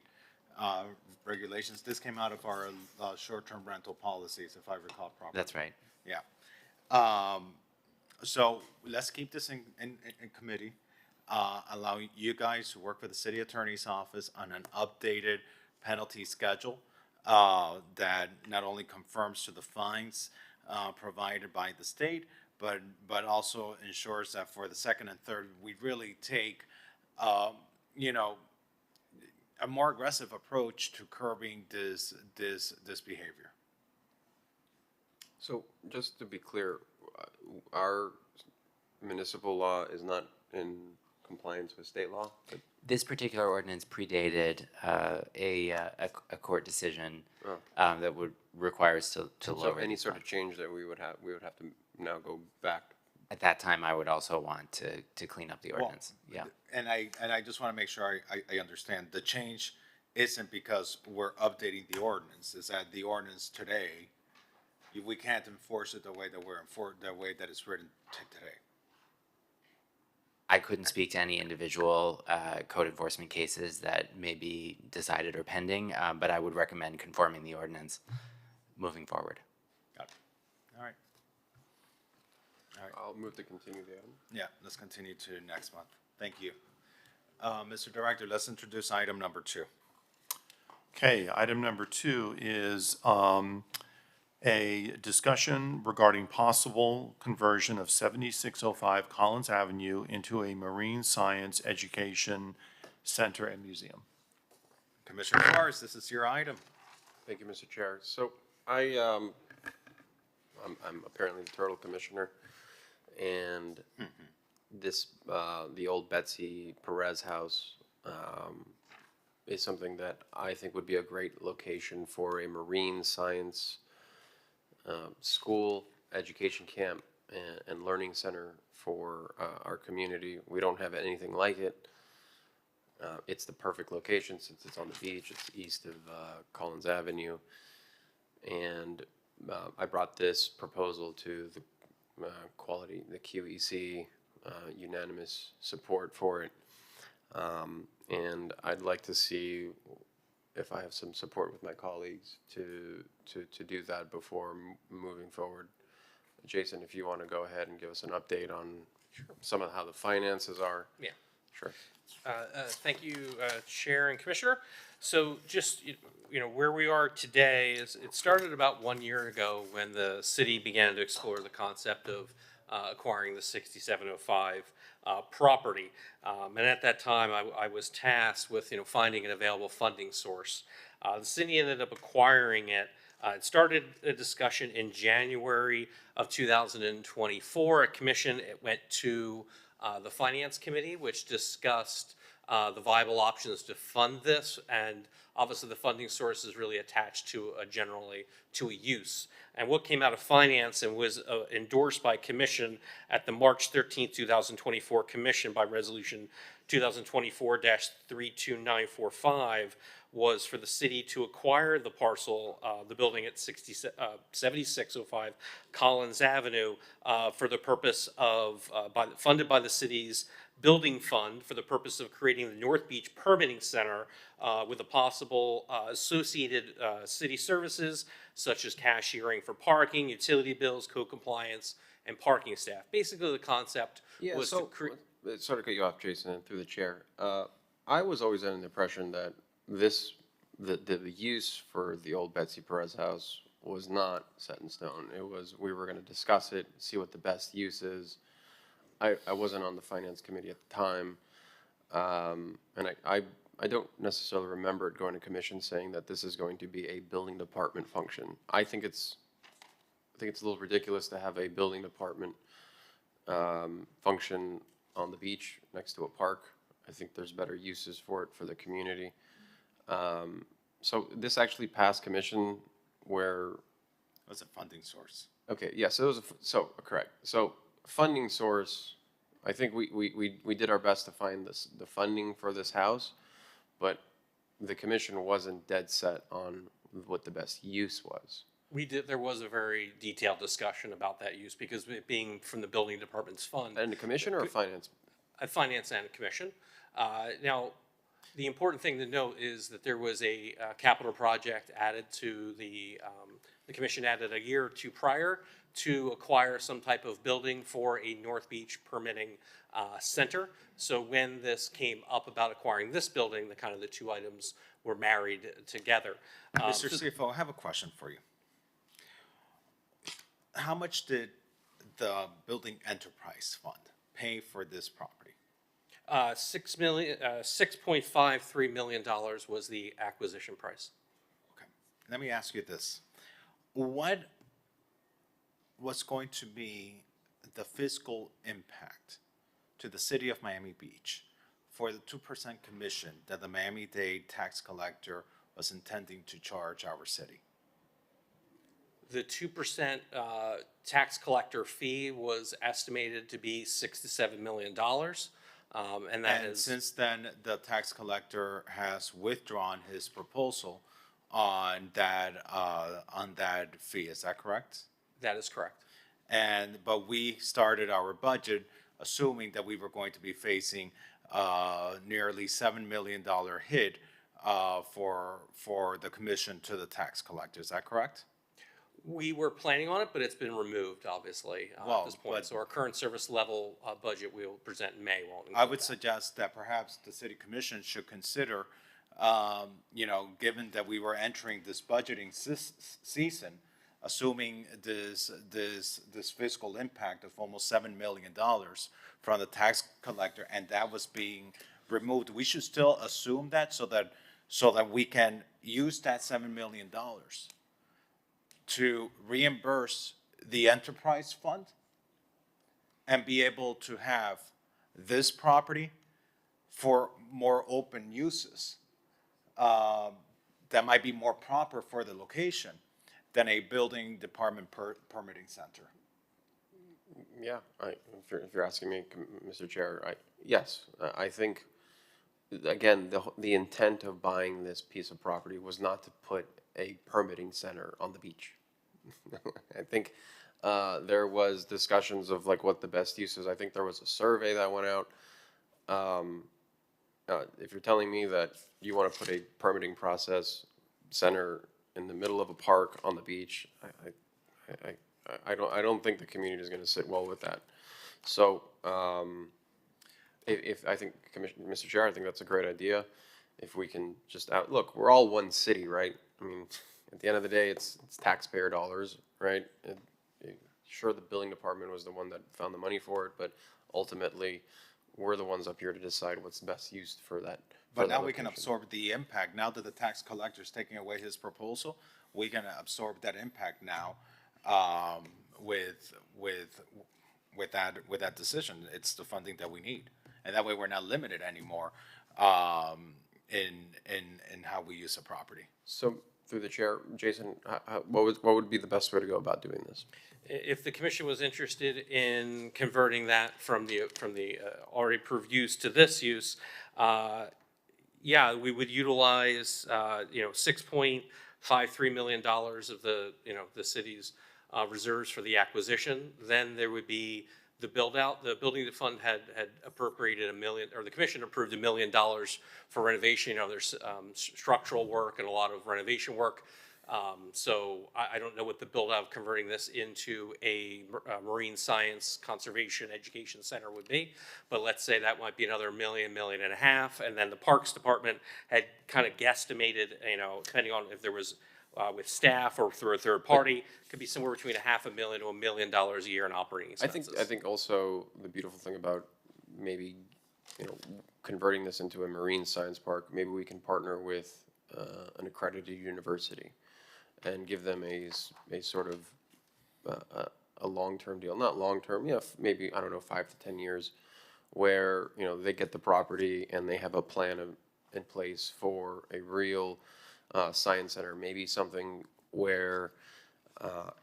regulations. This came out of our short-term rental policies, if I recall properly. That's right. Yeah. So let's keep this in committee. Allow you guys to work with the city attorney's office on an updated penalty schedule that not only confirms to the fines provided by the state, but also ensures that for the second and third, we really take, you know, a more aggressive approach to curbing this behavior. So just to be clear, our municipal law is not in compliance with state law? This particular ordinance predated a court decision Oh. that would require us to So lower. any the sort of fine. change that we would have to now go back. At that time, I would also want to clean up the ordinance. Yeah. And I just want to make sure I understand. The change isn't because we're updating the ordinance. Is that the ordinance today, we can't enforce it the way that the way that it's written today. I couldn't speak to any individual code enforcement cases that may be decided or pending, but I would recommend conforming the ordinance moving forward. Got it. All right. I'll move to continue the item. Yeah, let's continue to next month. Thank you. Mr. Director, let's introduce item number 2. Okay, item number 2 is a discussion regarding possible conversion of 7605 Collins Avenue into a marine science education center and museum. Commissioner Forrest, this is your item. Thank you, Mr. Chair. So I'm apparently the turtle commissioner, and this, the old Betsy Perez house, is something that I think would be a great location for a marine science school, education camp, and learning center for our community. We don't have anything like it. It's the perfect location since it's on the beach. It's east of Collins Avenue. And I brought this proposal to the the QEC, unanimous support for it. And I'd like to see if I have some support with my colleagues to do that before moving forward. Jason, if you want to go ahead and give us an update on some of how the finances are. Yeah. Sure. Thank you, Chair and Commissioner. So just, where we are today is it started about 1 year ago when the city began to explore the concept of acquiring the 6705 property. And at that time, I was tasked with, finding an available funding source. The city ended up acquiring it. It started a discussion in January of 2024 at commission. It went to the Finance Committee, which discussed the viable options to fund this, and obviously the funding source is really attached to a use. And what came out of Finance and was endorsed by Commission at the March 13th, 2024 Commission by Resolution 2024-32945 was for the city to acquire the parcel, the building at 7605 Collins Avenue, for the purpose of, funded by the city's building fund for the purpose of creating the North Beach Permitting Center with the possible associated city services such as cashiering for parking, utility bills, code compliance, and parking staff. Basically, the concept was to create. Sorry to cut you off, Jason, and through the chair. I was always under the impression that the use for the old Betsy Perez house was not set in stone. It was, we were going to discuss it, see what the best use is. I wasn't on the Finance Committee at the time, and I don't necessarily remember it going to commission saying that this is going to be a building department function. I think it's a little ridiculous to have a building department function on the beach next to a park. I think there's better uses for it for the community. So this actually passed commission where. What's a funding source? Okay, yeah, so it was correct. So funding source, I think we did our best to find the funding for this house, but the commission wasn't dead set on what the best use was. We did, there was a very detailed discussion about that use because it being from the building department's fund. And the commission or finance? Finance and commission. Now, the important thing to note is that there was a capital project added to the commission added a year or two prior to acquire some type of building for a North Beach permitting center. So when this came up about acquiring this building, the two items were married together. Mr. CFO, I have a question for you. How much did the Building Enterprise Fund pay for this property? $6.53 million was the acquisition price. Okay, let me ask you this. What was going to be the fiscal impact to the city of Miami Beach for the 2% commission that the Miami-Dade tax collector was intending to charge our city? The 2% tax collector fee was estimated to be $6 to $7 million. And that And is, since then, the tax collector has withdrawn his proposal on that fee. Is that correct? that is correct. But we started our budget assuming that we were going to be facing nearly $7 million hit for the commission to the tax collector. Is that correct? We were planning on it, but it's been removed, obviously, Well, at this point. but- So our current service level budget we will present in May won't I include would that. suggest that perhaps the city commission should consider, given that we were entering this budgeting season, assuming this fiscal impact of almost $7 million from the tax collector, and that was being removed, we should still assume that so that we can use that $7 million to reimburse the enterprise fund and be able to have this property for more open uses that might be more proper for the location than a building department permitting center. Yeah, if you're asking me, Mr. Chair, yes, I think, again, the intent of buying this piece of property was not to put a permitting center on the beach. I think there was discussions of like what the best use is. I think there was a survey that went out. If you're telling me that you want to put a permitting process center in the middle of a park on the beach, I don't think the community is going to sit well with that. So, if I think, Mr. Chair, I think that's a great idea. If we can just look, we're all one city, right? I mean, at the end of the day, it's taxpayer dollars, right? Sure, the building department was the one that found the money for it, but ultimately, we're the ones up here to decide what's best used for that. But now we can absorb the impact. Now that the tax collector is taking away his proposal, we can absorb that impact now with that decision. It's the funding that we need, and that way we're not limited anymore in how we use a property. So, through the chair, Jason, what would be the best way to go about doing this? If the commission was interested in converting that from the already approved use to this use, we would utilize, $6.53 million of the city's reserves for the acquisition. Then there would be the build out. The building fund had appropriated $1 million, or the commission approved $1 million for renovation. There's structural work and a lot of renovation work. So I don't know what the build out of converting this into a marine science conservation education center would be, but let's say that might be another $1 million, $1.5 million, and then the Parks Department had kind of guesstimated, depending on if there was with staff or through a third party, could be somewhere between $500,000 to $1 million a year in operating expenses. I think also the beautiful thing about maybe, converting this into a marine science park, maybe we can partner with an accredited university and give them a sort of a long-term deal, not long-term, maybe, 5 to 10 years, where, they get the property and they have a plan in place for a real science center, maybe something where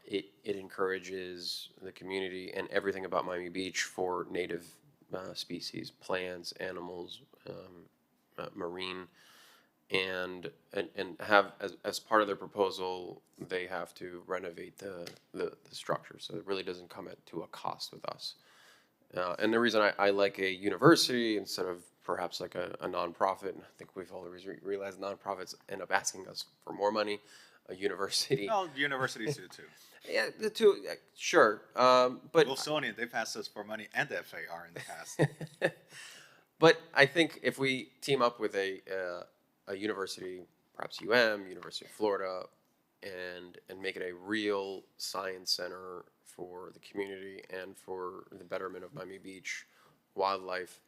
it encourages the community and everything about Miami Beach for native species, plants, animals, marine, and have, as part of their proposal, they have to renovate the structure, so it really doesn't come to a cost with us. And the reason I like a university instead of perhaps like a nonprofit, and I think we've always realized nonprofits end up asking us for more money, a university. Well, universities do too. Yeah, the two, sure, but. Wilsonian, they've asked us for money and the FAR in the past. But I think if we team up with a university, perhaps University of Florida, and make it a real science center for the community and for the betterment of Miami Beach wildlife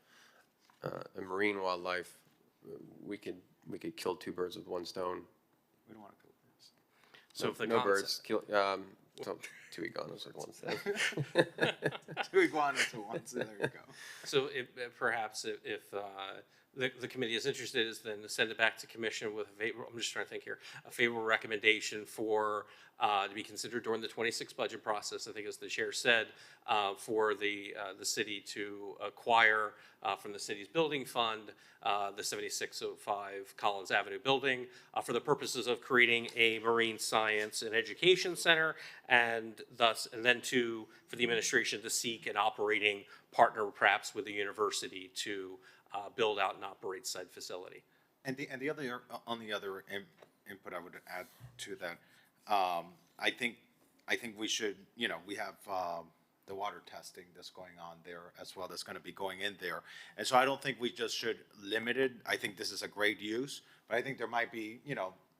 and marine wildlife, we could kill two birds with one stone. We don't want to kill birds. So if the No concept- birds, two iguanas with one stone. 2 iguanas to 1, so there you go. So perhaps if the committee is interested, is then to send it back to commission with a favorable, I'm just trying to think here, a favorable recommendation for, to be considered during the 26 budget process, I think as the chair said, for the city to acquire from the city's building fund, the 7605 Collins Avenue building, for the purposes of creating a marine science and education center, and then for the administration to seek an operating partner perhaps with the university to build out and operate said facility. And the other input I would add to that, I think we should, we have the water testing that's going on there as well, that's going to be going in there, and so I don't think we just should limit it. I think this is a great use, but I think there might be,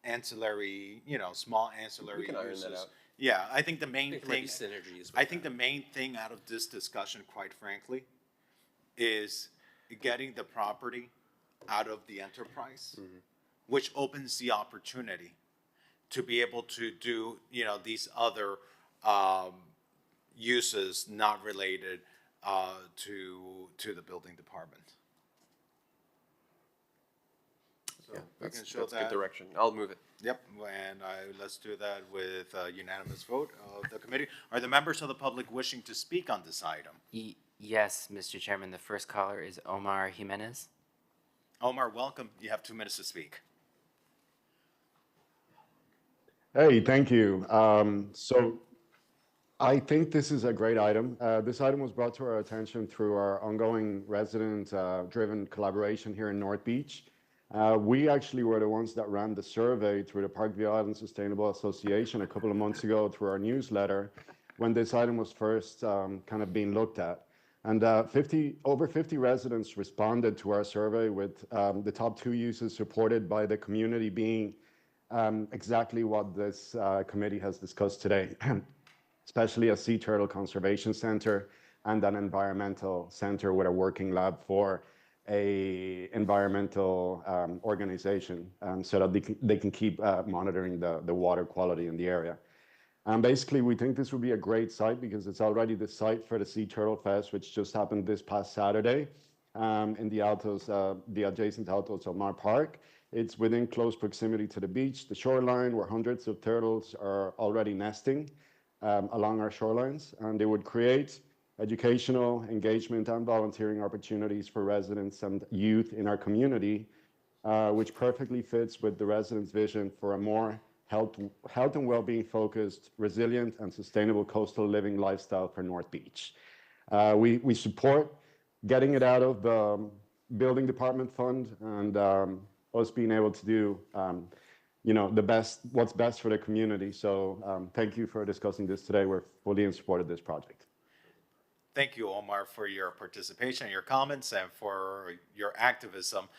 ancillary, small ancillary We can iron uses. that out. Yeah, I think the main There might be thing. synergies with I think that. the main thing out of this discussion, quite frankly, is getting the property out of the enterprise, which opens the opportunity to be able to do, these other uses not related to the building department. Yeah, we that's can show good that. direction. I'll move it. Yep, and let's do that with a unanimous vote of the committee. Are the members of the public wishing to speak on this item? Yes, Mr. Chairman, the first caller is Omar Jimenez. Omar, welcome. You have 2 minutes to speak. Hey, thank you. So I think this is a great item. This item was brought to our attention through our ongoing resident-driven collaboration here in North Beach. We actually were the ones that ran the survey through the Parkview Island Sustainable Association a couple of months ago through our newsletter when this item was first kind of being looked at. And over 50 residents responded to our survey with the top 2 uses supported by the community being exactly what this committee has discussed today, especially a sea turtle conservation center and an environmental center with a working lab for a environmental organization so that they can keep monitoring the water quality in the area. Basically, we think this would be a great site because it's already the site for the Sea Turtle Fest, which just happened this past Saturday in the adjacent Altos Del Mar Park. It's within close proximity to the beach, the shoreline, where hundreds of turtles are already nesting along our shorelines, and they would create educational, engagement, and volunteering opportunities for residents and youth in our community, which perfectly fits with the residents' vision for a more health and well-being focused, resilient, and sustainable coastal living lifestyle for North Beach. We support getting it out of the building department fund and us being able to do what's best for the community. So thank you for discussing this today. We're fully in support of this project. Thank you, Omar, for your participation, your comments, and for your activism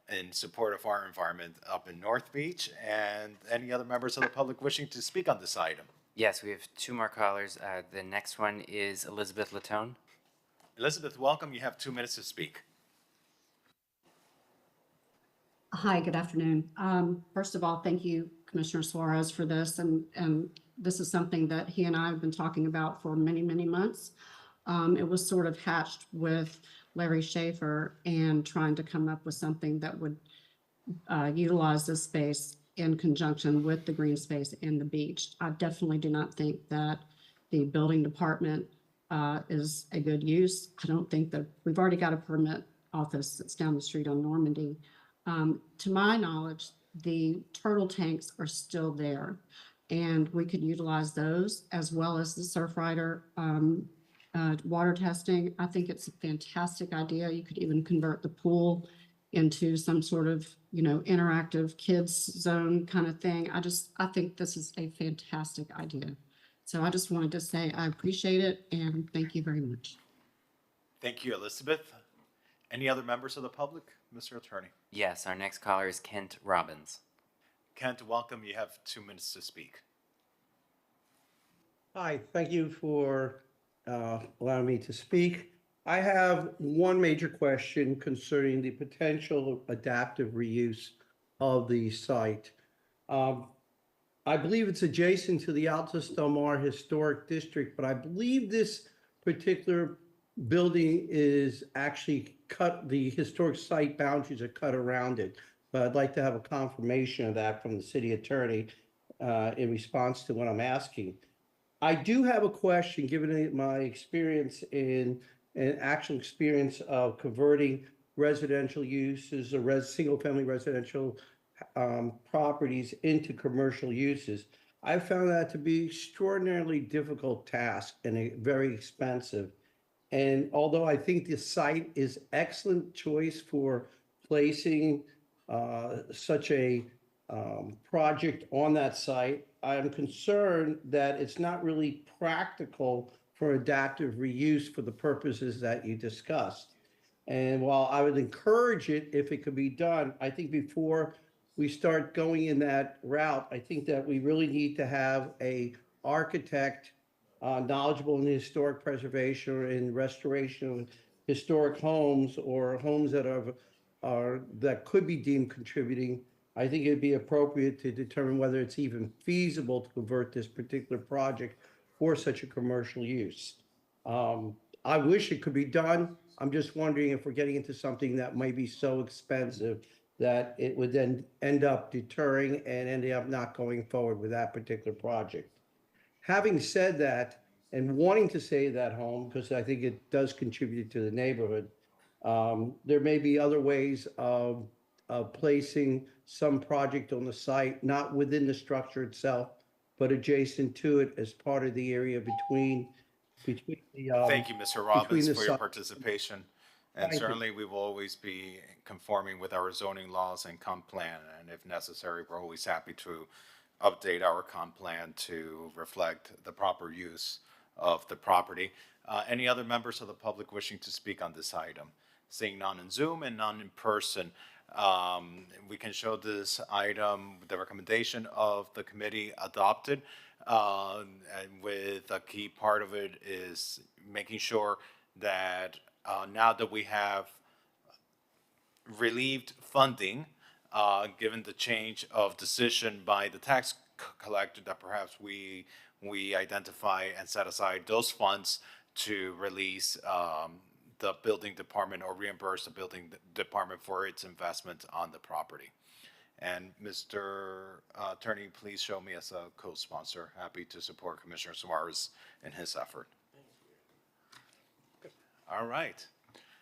in support of our environment up in North Beach. And any other members of the public wishing to speak on this item? Yes, we have 2 more callers. The next one is Elizabeth Latone. Elizabeth, welcome. You have 2 minutes to speak. Hi, good afternoon. First of all, thank you, Commissioner Suarez, for this. And this is something that he and I have been talking about for many, many months. It was sort of hatched with Larry Schaefer and trying to come up with something that would utilize this space in conjunction with the green space and the beach. I definitely do not think that the building department is a good use. I don't think that we've already got a permit office that's down the street on Normandy. To my knowledge, the turtle tanks are still there. And we could utilize those as well as the Surfrider water testing. I think it's a fantastic idea. You could even convert the pool into some sort of, interactive kids zone kind of thing. I think this is a fantastic idea. So I just wanted to say I appreciate it and thank you very much. Thank you, Elizabeth. Any other members of the public? Mr. Attorney. Yes, our next caller is Kent Robbins. Kent, welcome. You have 2 minutes to speak. Hi, thank you for allowing me to speak. I have one major question concerning the potential adaptive reuse of the site. I believe it's adjacent to the Altos Del Mar Historic District, but I believe this particular building is actually cut, the historic site boundaries are cut around it. But I'd like to have a confirmation of that from the city attorney in response to what I'm asking. I do have a question, given my experience in an actual experience of converting residential uses or single-family residential properties into commercial uses. I found that to be extraordinarily difficult task and very expensive. And although I think the site is excellent choice for placing such a project on that site, I'm concerned that it's not really practical for adaptive reuse for the purposes that you discussed. And while I would encourage it if it could be done, I think before we start going in that route, I think that we really need to have a architect knowledgeable in historic preservation or in restoration of historic homes or homes that are that could be deemed contributing. I think it'd be appropriate to determine whether it's even feasible to convert this particular project for such a commercial use. I wish it could be done. I'm just wondering if we're getting into something that might be so expensive that it would then end up deterring and ending up not going forward with that particular project. Having said that, and wanting to save that home, because I think it does contribute to the neighborhood, there may be other ways of placing some project on the site, not within the structure itself, but adjacent to it as part of the area between the. Thank you, Mr. Robbins, for your site. participation. And Thank you. certainly we will always be conforming with our zoning laws and comp plan. And if necessary, we're always happy to update our comp plan to reflect the proper use of the property. Any other members of the public wishing to speak on this item? Seeing none in Zoom and none in person, we can show this item, the recommendation of the committee adopted. And with a key part of it is making sure that now that we have relieved funding, given the change of decision by the tax collector, that perhaps we identify and set aside those funds to release the building department or reimburse the building department for its investment on the property. And Mr. Attorney, please show me as a co-sponsor. Happy to support Commissioner Suarez in his effort. All right.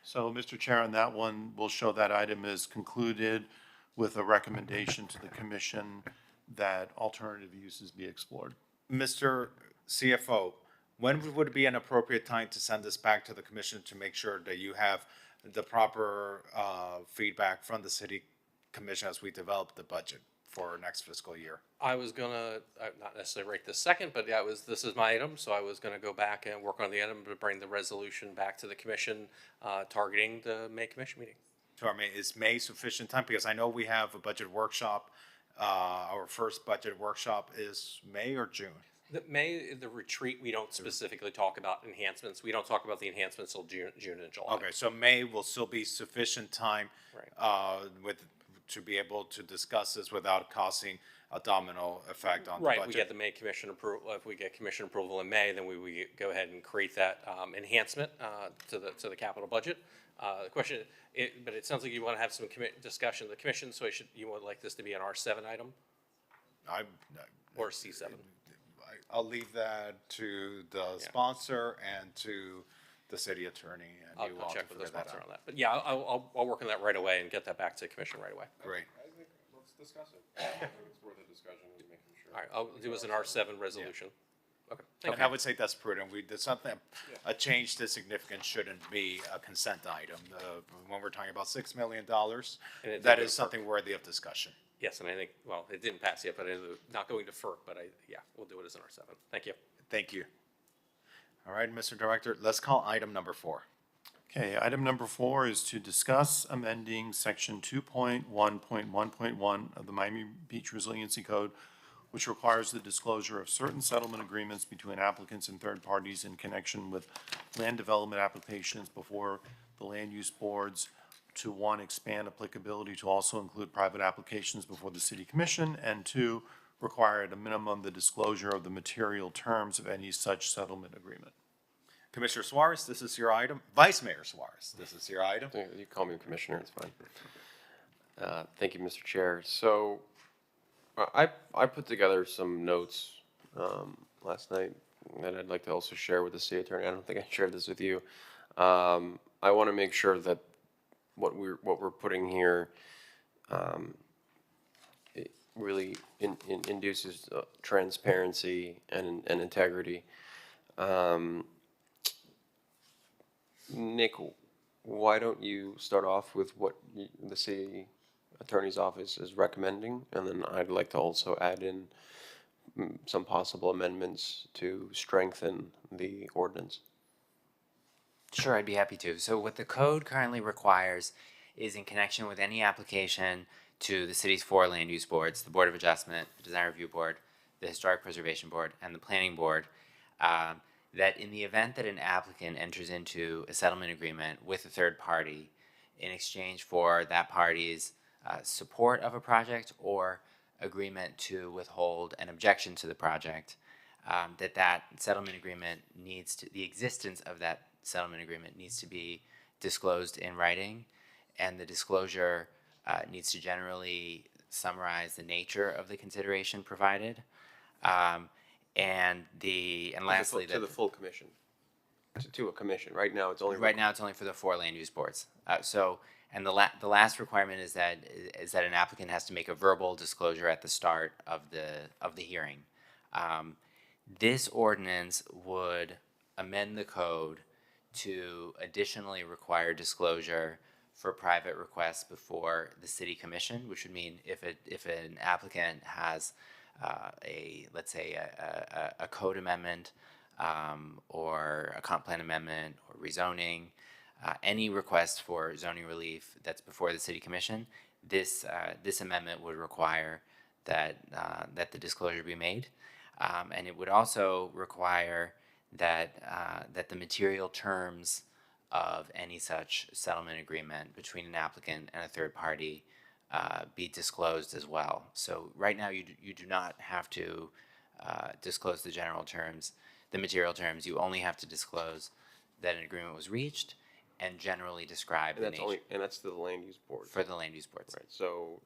So, Mr. Chair, on that one, we'll show that item is concluded with a recommendation to the commission that alternative uses be explored. Mr. CFO, when would be an appropriate time to send this back to the commission to make sure that you have the proper feedback from the city commission as we develop the budget for next fiscal year? I was gonna, not necessarily right this second, but this is my item, so I was gonna go back and work on the item to bring the resolution back to the commission, targeting the May commission meeting. So, I mean, is May sufficient time? Because I know we have a budget workshop. Our first budget workshop is May or June? The retreat, we don't specifically talk about enhancements. We don't talk about the enhancements till June and July. Okay, so May will still be sufficient time to be able to discuss this without causing a domino effect on the budget. Right, we get the May commission approval. If we get commission approval in May, then we go ahead and create that enhancement to the capital budget. The question, but it sounds like you want to have some discussion of the commission, so you would like this to be an R7 item? Or C7? I'll leave that to the sponsor and to the city attorney. And I'll check with the sponsor on that. But yeah, I'll work on that right away and get that back to the commission right away. Great. discuss it. It's worth a discussion and making sure. All right, I'll do as an R7 resolution. Okay. Thank And I would say that's prudent. We did something, a change this significant shouldn't be a consent item. When we're talking about $6 million, And it that did is go something worthy of discussion. Yes, and I think, well, it didn't pass yet, but it is not going to FERC, but yeah, we'll do it as an R7. Thank you. Thank you. All right, Mr. Director, let's call item number 4. Okay, item number 4 is to discuss amending section 2.1.1.1 of the Miami Beach Resiliency Code, which requires the disclosure of certain settlement agreements between applicants and third parties in connection with land development applications before the land use boards to, 1, expand applicability to also include private applications before the city commission, and 2, require at a minimum the disclosure of the material terms of any such settlement agreement. Commissioner Suarez, this is your item. Vice Mayor Suarez, this is your item. You call me Commissioner, it's fine. Thank you, Mr. Chair. So I put together some notes last night that I'd like to also share with the city attorney. I don't think I shared this with you. I want to make sure that what we're putting here it really induces transparency and integrity. Nick, why don't you start off with what the city attorney's office is recommending, and then I'd like to also add in some possible amendments to strengthen the ordinance. Sure, I'd be happy to. So what the code currently requires is in connection with any application to the city's 4 land use boards, the Board of Adjustment, the Design Review Board, the Historic Preservation Board, and the Planning Board, that in the event that an applicant enters into a settlement agreement with a third party in exchange for that party's support of a project or agreement to withhold an objection to the project, that settlement agreement the existence of that settlement agreement needs to be disclosed in writing, and the disclosure needs to generally summarize the nature of the consideration provided. And lastly, to the full commission, to a commission. Right now, it's only for the 4 land use boards. The last requirement is that an applicant has to make a verbal disclosure at the start of the hearing. This ordinance would amend the code to additionally require disclosure for private requests before the city commission, which would mean if an applicant has let's say a code amendment or a comp plan amendment or rezoning, any request for zoning relief that's before the city commission, this amendment would require that the disclosure be made, and it would also require that the material terms of any such settlement agreement between an applicant and a third party be disclosed as well. So right now you do not have to disclose the general terms, the material terms. You only have to disclose that an agreement was reached and generally describe the nature. And that's the land use board. For the land use boards. Right, so,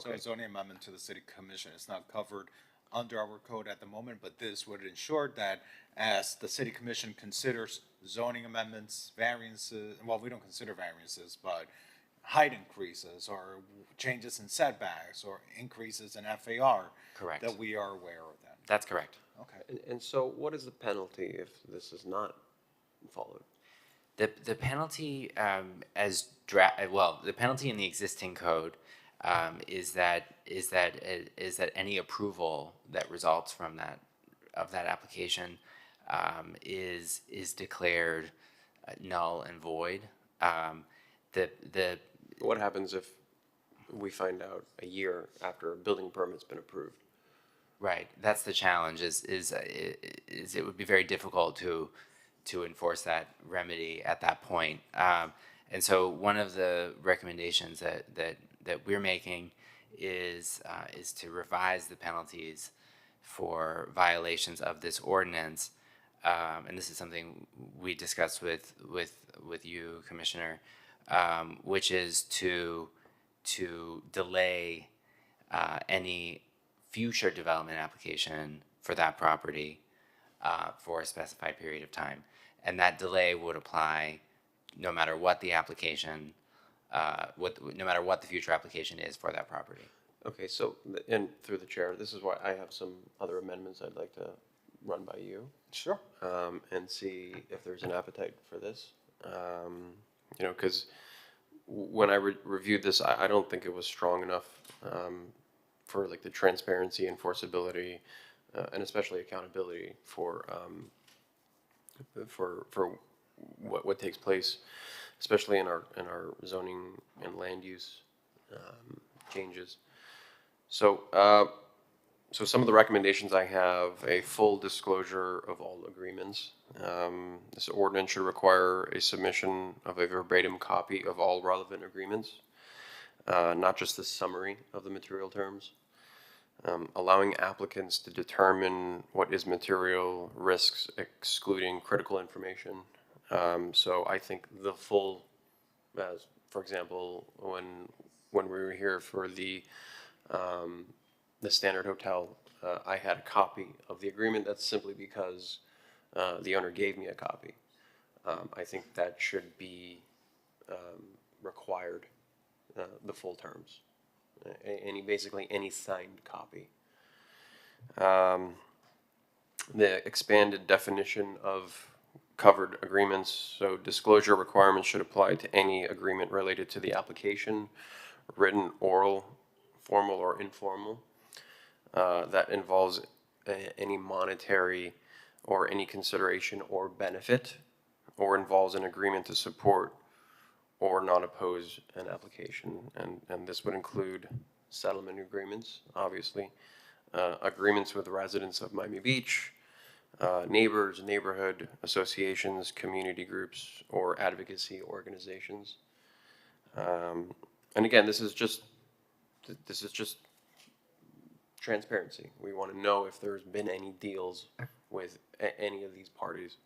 So a zoning amendment to the city commission is not covered under our code at the moment, but this would ensure that as the city commission considers zoning amendments, variances, well, we don't consider variances, but height increases or changes in setbacks or increases in FAR. Correct. That we are aware of them. That's correct. Okay. And so what is the penalty if this is not followed? The penalty the penalty in the existing code is that any approval that results from that application is declared null and void. What happens if we find out a year after a building permit's been approved? Right, that's the challenge. Is it would be very difficult to enforce that remedy at that point. And so one of the recommendations that we're making is to revise the penalties for violations of this ordinance. And this is something we discussed with you, Commissioner, which is to delay any future development application for that property for a specified period of time. And that delay would apply no matter what the application, no matter what the future application is for that property. Okay, so, and through the chair, this is why I have some other amendments I'd like to run by you. Sure. And see if there's an appetite for this. You know, because when I reviewed this, I don't think it was strong enough for like the transparency, enforceability, and especially accountability for what takes place, especially in our zoning and land use changes. So, so some of the recommendations I have: a full disclosure of all agreements. This ordinance should require a submission of a verbatim copy of all relevant agreements, not just the summary of the material terms. Allowing applicants to determine what is material risks, excluding critical information. So I think the full, for example, when we were here for the Standard Hotel, I had a copy of the agreement. That's simply because the owner gave me a copy. I think that should be required, the full terms. Basically any signed copy. The expanded definition of covered agreements. So disclosure requirements should apply to any agreement related to the application, written, oral, formal, or informal, that involves any monetary or any consideration or benefit, or involves an agreement to support or not oppose an application. And this would include settlement agreements, obviously, agreements with residents of Miami Beach, neighbors, neighborhood associations, community groups, or advocacy organizations. And again, this is just transparency. We want to know if there's been any deals with any of these parties.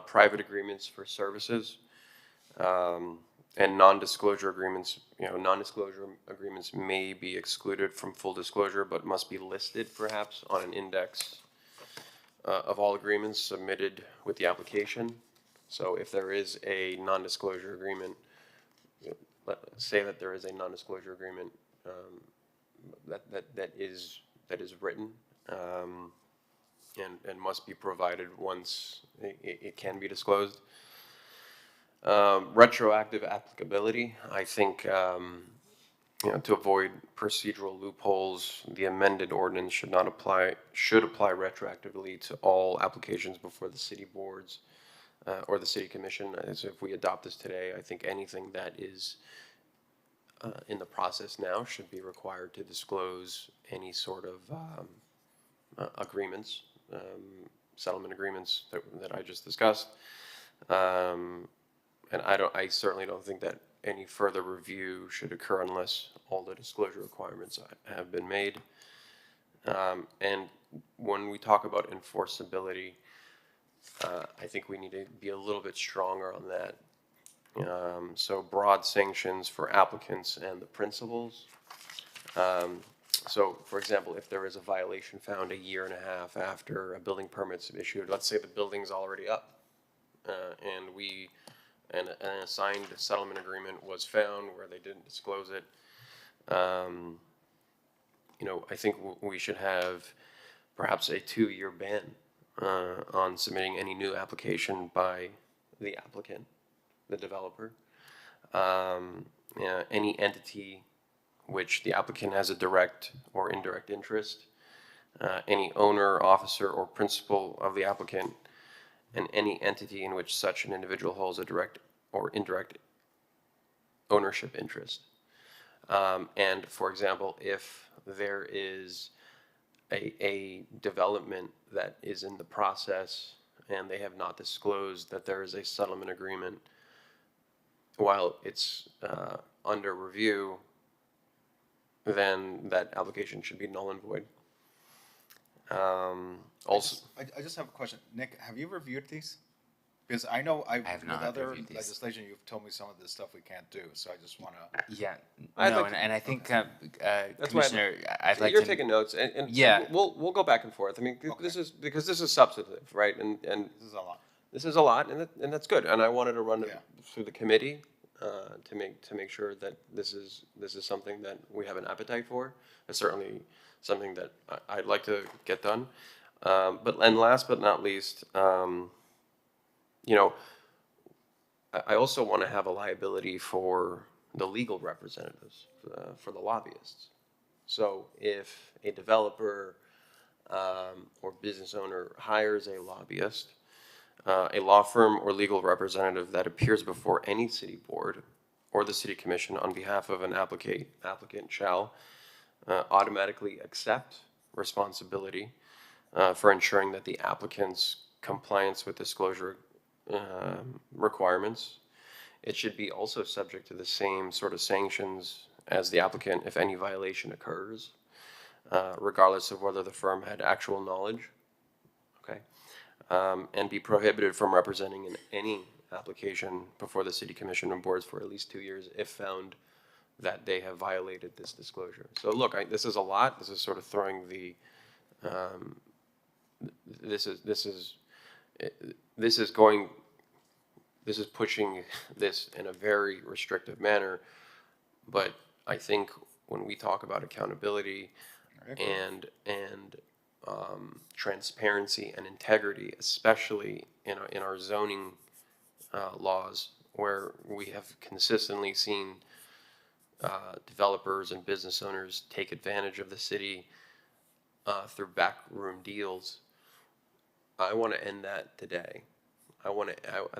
Private agreements for services, and non-disclosure agreements. You know, non-disclosure agreements may be excluded from full disclosure, but must be listed perhaps on an index of all agreements submitted with the application. So if there is a non-disclosure agreement, let's say that there is a non-disclosure agreement that is written and must be provided once it can be disclosed. Retroactive applicability, I think, you know, to avoid procedural loopholes, the amended ordinance should apply retroactively to all applications before the city boards or the city commission. As if we adopt this today, I think anything that is in the process now should be required to disclose any sort of agreements, settlement agreements that I just discussed. And I certainly don't think that any further review should occur unless all the disclosure requirements have been made. And when we talk about enforceability, I think we need to be a little bit stronger on that. So broad sanctions for applicants and the principals. So, for example, if there is a violation found a year and a half after a building permit's issued, let's say the building's already up, and an assigned settlement agreement was found where they didn't disclose it. You know, I think we should have perhaps a 2-year ban on submitting any new application by the applicant, the developer. Any entity which the applicant has a direct or indirect interest, any owner, officer, or principal of the applicant, and any entity in which such an individual holds a direct or indirect ownership interest. And for example, if there is a development that is in the process and they have not disclosed that there is a settlement agreement while it's under review, then that application should be null and void. Also, I just have a question. Nick, have you reviewed these? Because I know I have not with other reviewed these. legislation, you've told me some of this stuff we can't do, so I just want to. Yeah, I'd no, like to- and I think, That's why Commissioner, I'd like to. You're taking notes, and Yeah. we'll go back and forth. I mean, this is because this is substantive, right? And This is a lot. this is a lot, and that's good. And I wanted to run it Yeah. through the committee, to make sure that this is something that we have an appetite for. It's certainly something that I'd like to get done. And last but not least, you know, I also want to have a liability for the legal representatives, for the lobbyists. So if a developer or business owner hires a lobbyist, a law firm or legal representative that appears before any city board or the city commission on behalf of an applicant shall automatically accept responsibility for ensuring that the applicant's compliance with disclosure requirements. It should be also subject to the same sort of sanctions as the applicant if any violation occurs, regardless of whether the firm had actual knowledge, okay? And be prohibited from representing in any application before the city commission and boards for at least 2 years if found that they have violated this disclosure. So look, this is a lot. This is sort of throwing the, this is pushing this in a very restrictive manner. But I think when we talk about accountability and transparency and integrity, especially in our zoning laws, where we have consistently seen developers and business owners take advantage of the city through backroom deals, I want to end that today.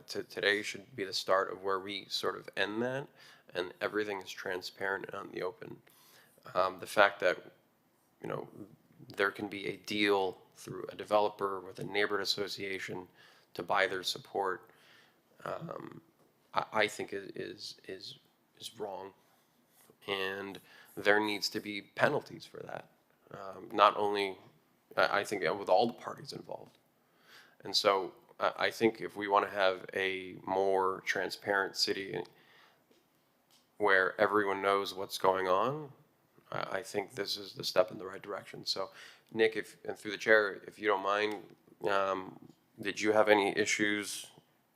Today should be the start of where we sort of end that, and everything is transparent and out in the open. The fact that, you know, there can be a deal through a developer with a neighborhood association to buy their support, I think is wrong, and there needs to be penalties for that. Not only, I think, with all the parties involved. And so I think if we want to have a more transparent city where everyone knows what's going on, I think this is the step in the right direction. So, Nick, and through the chair, if you don't mind, did you have any issues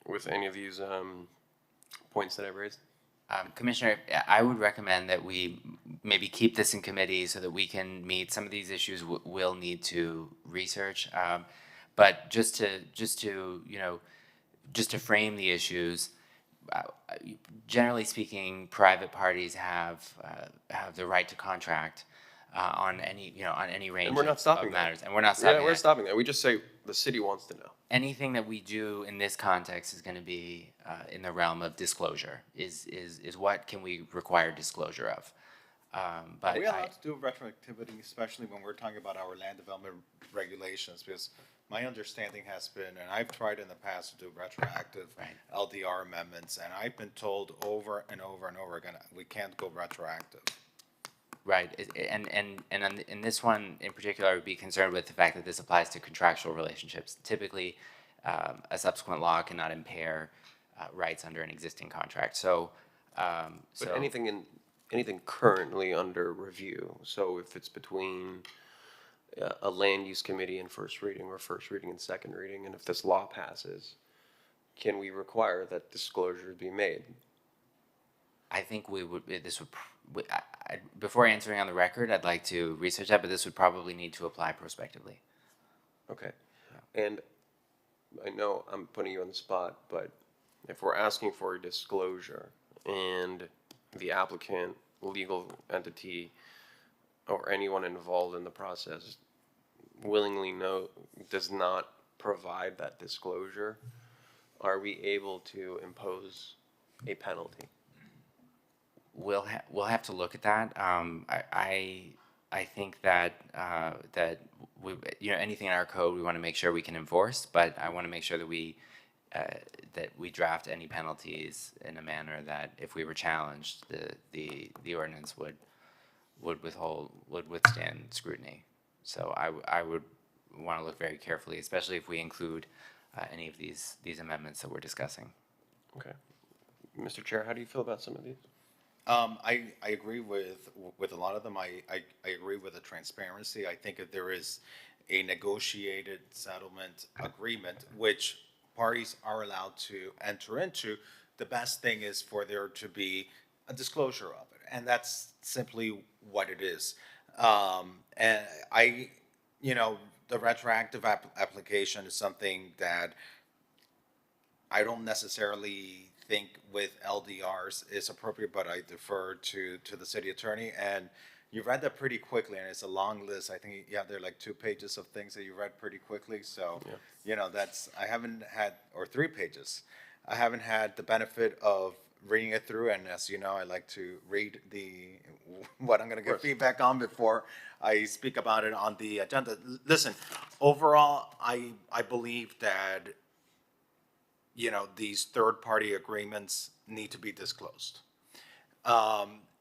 with any of these points that I raised? Commissioner, I would recommend that we maybe keep this in committee so that we can meet some of these issues we'll need to research. But just to frame the issues, generally speaking, private parties have the right to contract on any range And we're not stopping of matters, that. and we're not stopping. We're stopping that. We just say the city wants to know. Anything that we do in this context is going to be in the realm of disclosure. Is what can we require disclosure of? But Are we allowed to do retroactivity, especially when we're talking about our land development regulations? Because my understanding has been, and I've tried in the past to do retroactive LDR amendments, and I've been told over and over and over again, we can't go retroactive. Right, and in this one in particular, I would be concerned with the fact that this applies to contractual relationships. Typically, a subsequent law cannot impair rights under an existing contract. So, But anything currently under review. So if it's between a land use committee in first reading or first reading and second reading, and if this law passes, can we require that disclosure be made? I think before answering on the record, I'd like to research that, but this would probably need to apply prospectively. Okay. And I know I'm putting you on the spot, but if we're asking for a disclosure and the applicant, legal entity, or anyone involved in the process willingly does not provide that disclosure, are we able to impose a penalty? We'll have to look at that. I think that we anything in our code we want to make sure we can enforce, but I want to make sure that we draft any penalties in a manner that if we were challenged, the ordinance would withstand scrutiny. So I would want to look very carefully, especially if we include any of these amendments that we're discussing. Okay. Mr. Chair, how do you feel about some of these? I agree with a lot of them. I agree with the transparency. I think if there is a negotiated settlement agreement, which parties are allowed to enter into, the best thing is for there to be a disclosure of it, and that's simply what it is. And I, the retroactive application is something that I don't necessarily think with LDRs is appropriate, but I defer to the city attorney. And you read that pretty quickly, and it's a long list. I think you have there like 2 pages of things that you read pretty quickly. So, I haven't had, or 3 pages. I haven't had the benefit of reading it through, and as you know, I like to read what I'm going to give feedback on before I speak about it on the agenda. Listen, overall, I believe that these third-party agreements need to be disclosed.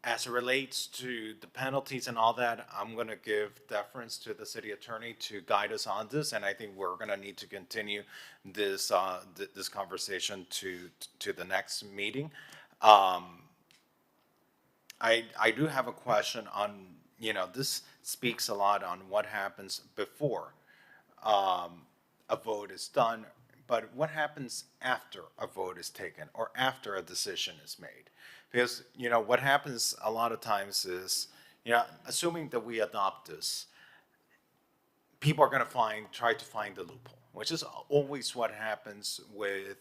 As it relates to the penalties and all that, I'm going to give deference to the city attorney to guide us on this, and I think we're going to need to continue this this conversation to the next meeting. I do have a question on, this speaks a lot on what happens before a vote is done, but what happens after a vote is taken or after a decision is made? Because, what happens a lot of times is, assuming that we adopt this, people are going to try to find the loophole, which is always what happens with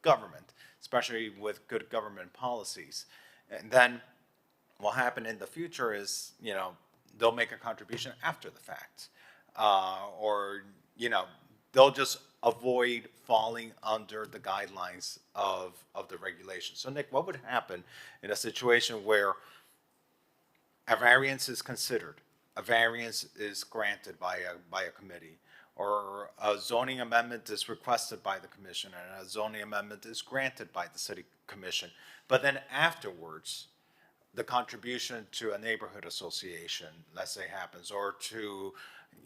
government, especially with good government policies. And then what happen in the future is, they'll make a contribution after the fact, or they'll just avoid falling under the guidelines of the regulations. So Nick, what would happen in a situation where a variance is considered, a variance is granted by a committee, or a zoning amendment is requested by the commission and a zoning amendment is granted by the city commission, but then afterwards, the contribution to a neighborhood association, let's say, happens, or to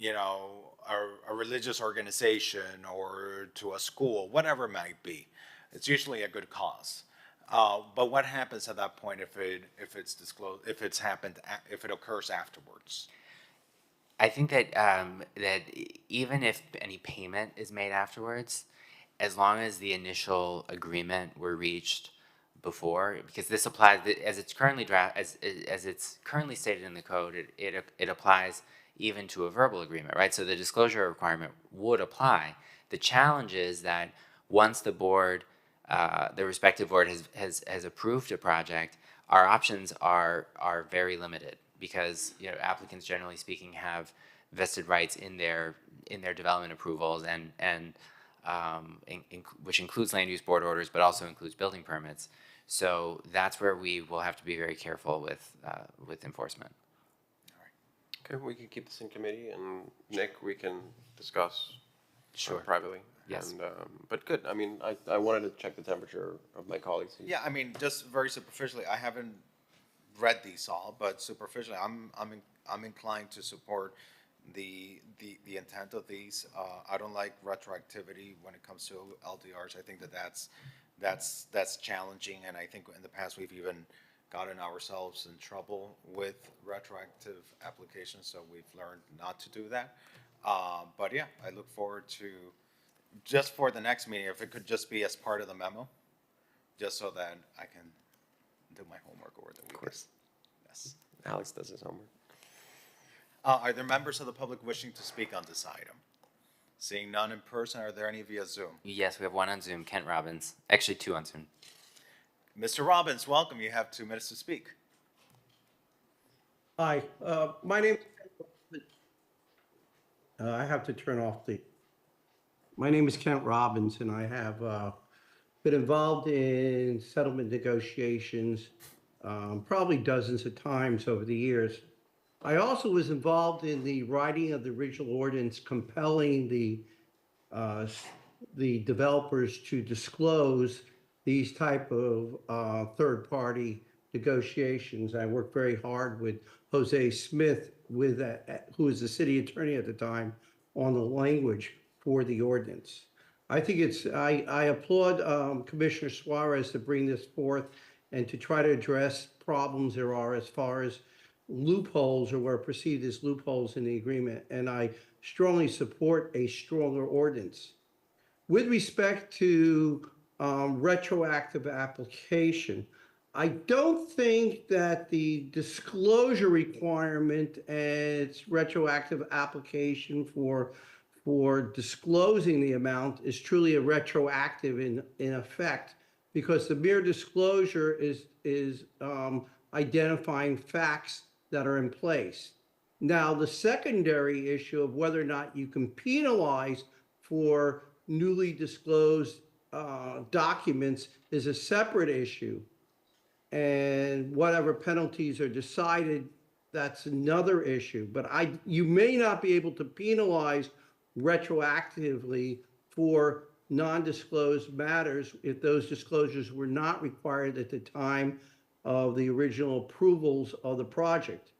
a religious organization or to a school, whatever it might be. It's usually a good cause. But what happens at that point if it's disclosed, if it occurs afterwards? I think that that even if any payment is made afterwards, as long as the initial agreement were reached before, because this applies as it's currently as it's currently stated in the code, it applies even to a verbal agreement, right? So the disclosure requirement would apply. The challenge is that once the board, the respective board has approved a project, our options are very limited because applicants, generally speaking, have vested rights in their development approvals and which includes land use board orders, but also includes building permits. So that's where we will have to be very careful with enforcement. Okay, we can keep this in committee, and Nick, we can discuss privately. Yes. And, but good. I mean, I wanted to check the temperature of my colleagues. Yeah, I mean, just very superficially, I haven't read these all, but superficially, I'm inclined to support the intent of these. I don't like retroactivity when it comes to LDRs. I think that's challenging, and I think in the past we've even gotten ourselves in trouble with retroactive applications, so we've learned not to do that. But yeah, I look forward to, just for the next meeting, if it could just be as part of the memo, just so that I can do my homework over the weekend. Of course. Yes. Alex does his homework. Are there members of the public wishing to speak on this item? Seeing none in person, are there any via Zoom? Yes, we have one on Zoom, Kent Robbins. Actually, 2 on Zoom. Mr. Robbins, welcome. You have 2 minutes to speak. Hi, my name, I have to turn off my name is Kent Robbins, and I have been involved in settlement negotiations probably dozens of times over the years. I also was involved in the writing of the original ordinance compelling the developers to disclose these type of third-party negotiations. I worked very hard with Jose Smith, who was the city attorney at the time, on the language for the ordinance. I think I applaud Commissioner Suarez to bring this forth and to try to address problems there are as far as loopholes or what are perceived as loopholes in the agreement. And I strongly support a stronger ordinance. With respect to retroactive application. I don't think that the disclosure requirement and its retroactive application for disclosing the amount is truly a retroactive in effect, because the mere disclosure is identifying facts that are in place. Now, the secondary issue of whether or not you can penalize for newly disclosed documents is a separate issue. And whatever penalties are decided, that's another issue. But you may not be able to penalize retroactively for non-disclosed matters if those disclosures were not required at the time of the original approvals of the project.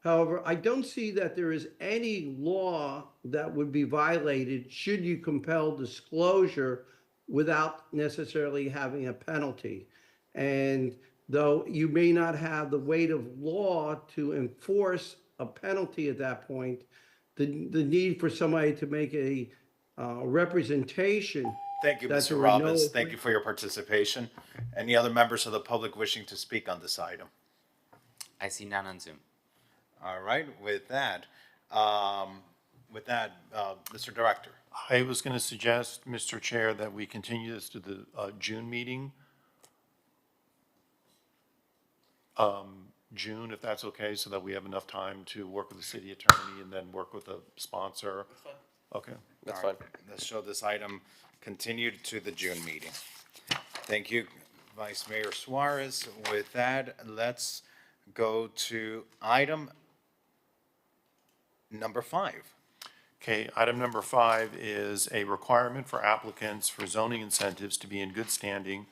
However, I don't see that there is any law that would be violated should you compel disclosure without necessarily having a penalty. And though you may not have the weight of law to enforce a penalty at that point, the need for somebody to make a representation. Thank you, that Mr. there were no- Robbins. Thank you for your participation. Any other members of the public wishing to speak on this item? I see none on Zoom. All right, with that, Mr. Director. I was going to suggest, Mr. Chair, that we continue this to the June meeting. June, if that's okay, so that we have enough time to work with the city attorney and then work with the sponsor. Okay. That's All right, fine. Let's show this item continued to the June meeting. Thank you, Vice Mayor Suarez. With that, let's go to item number 5. Okay, item number 5 is a requirement for applicants for zoning incentives to be in good standing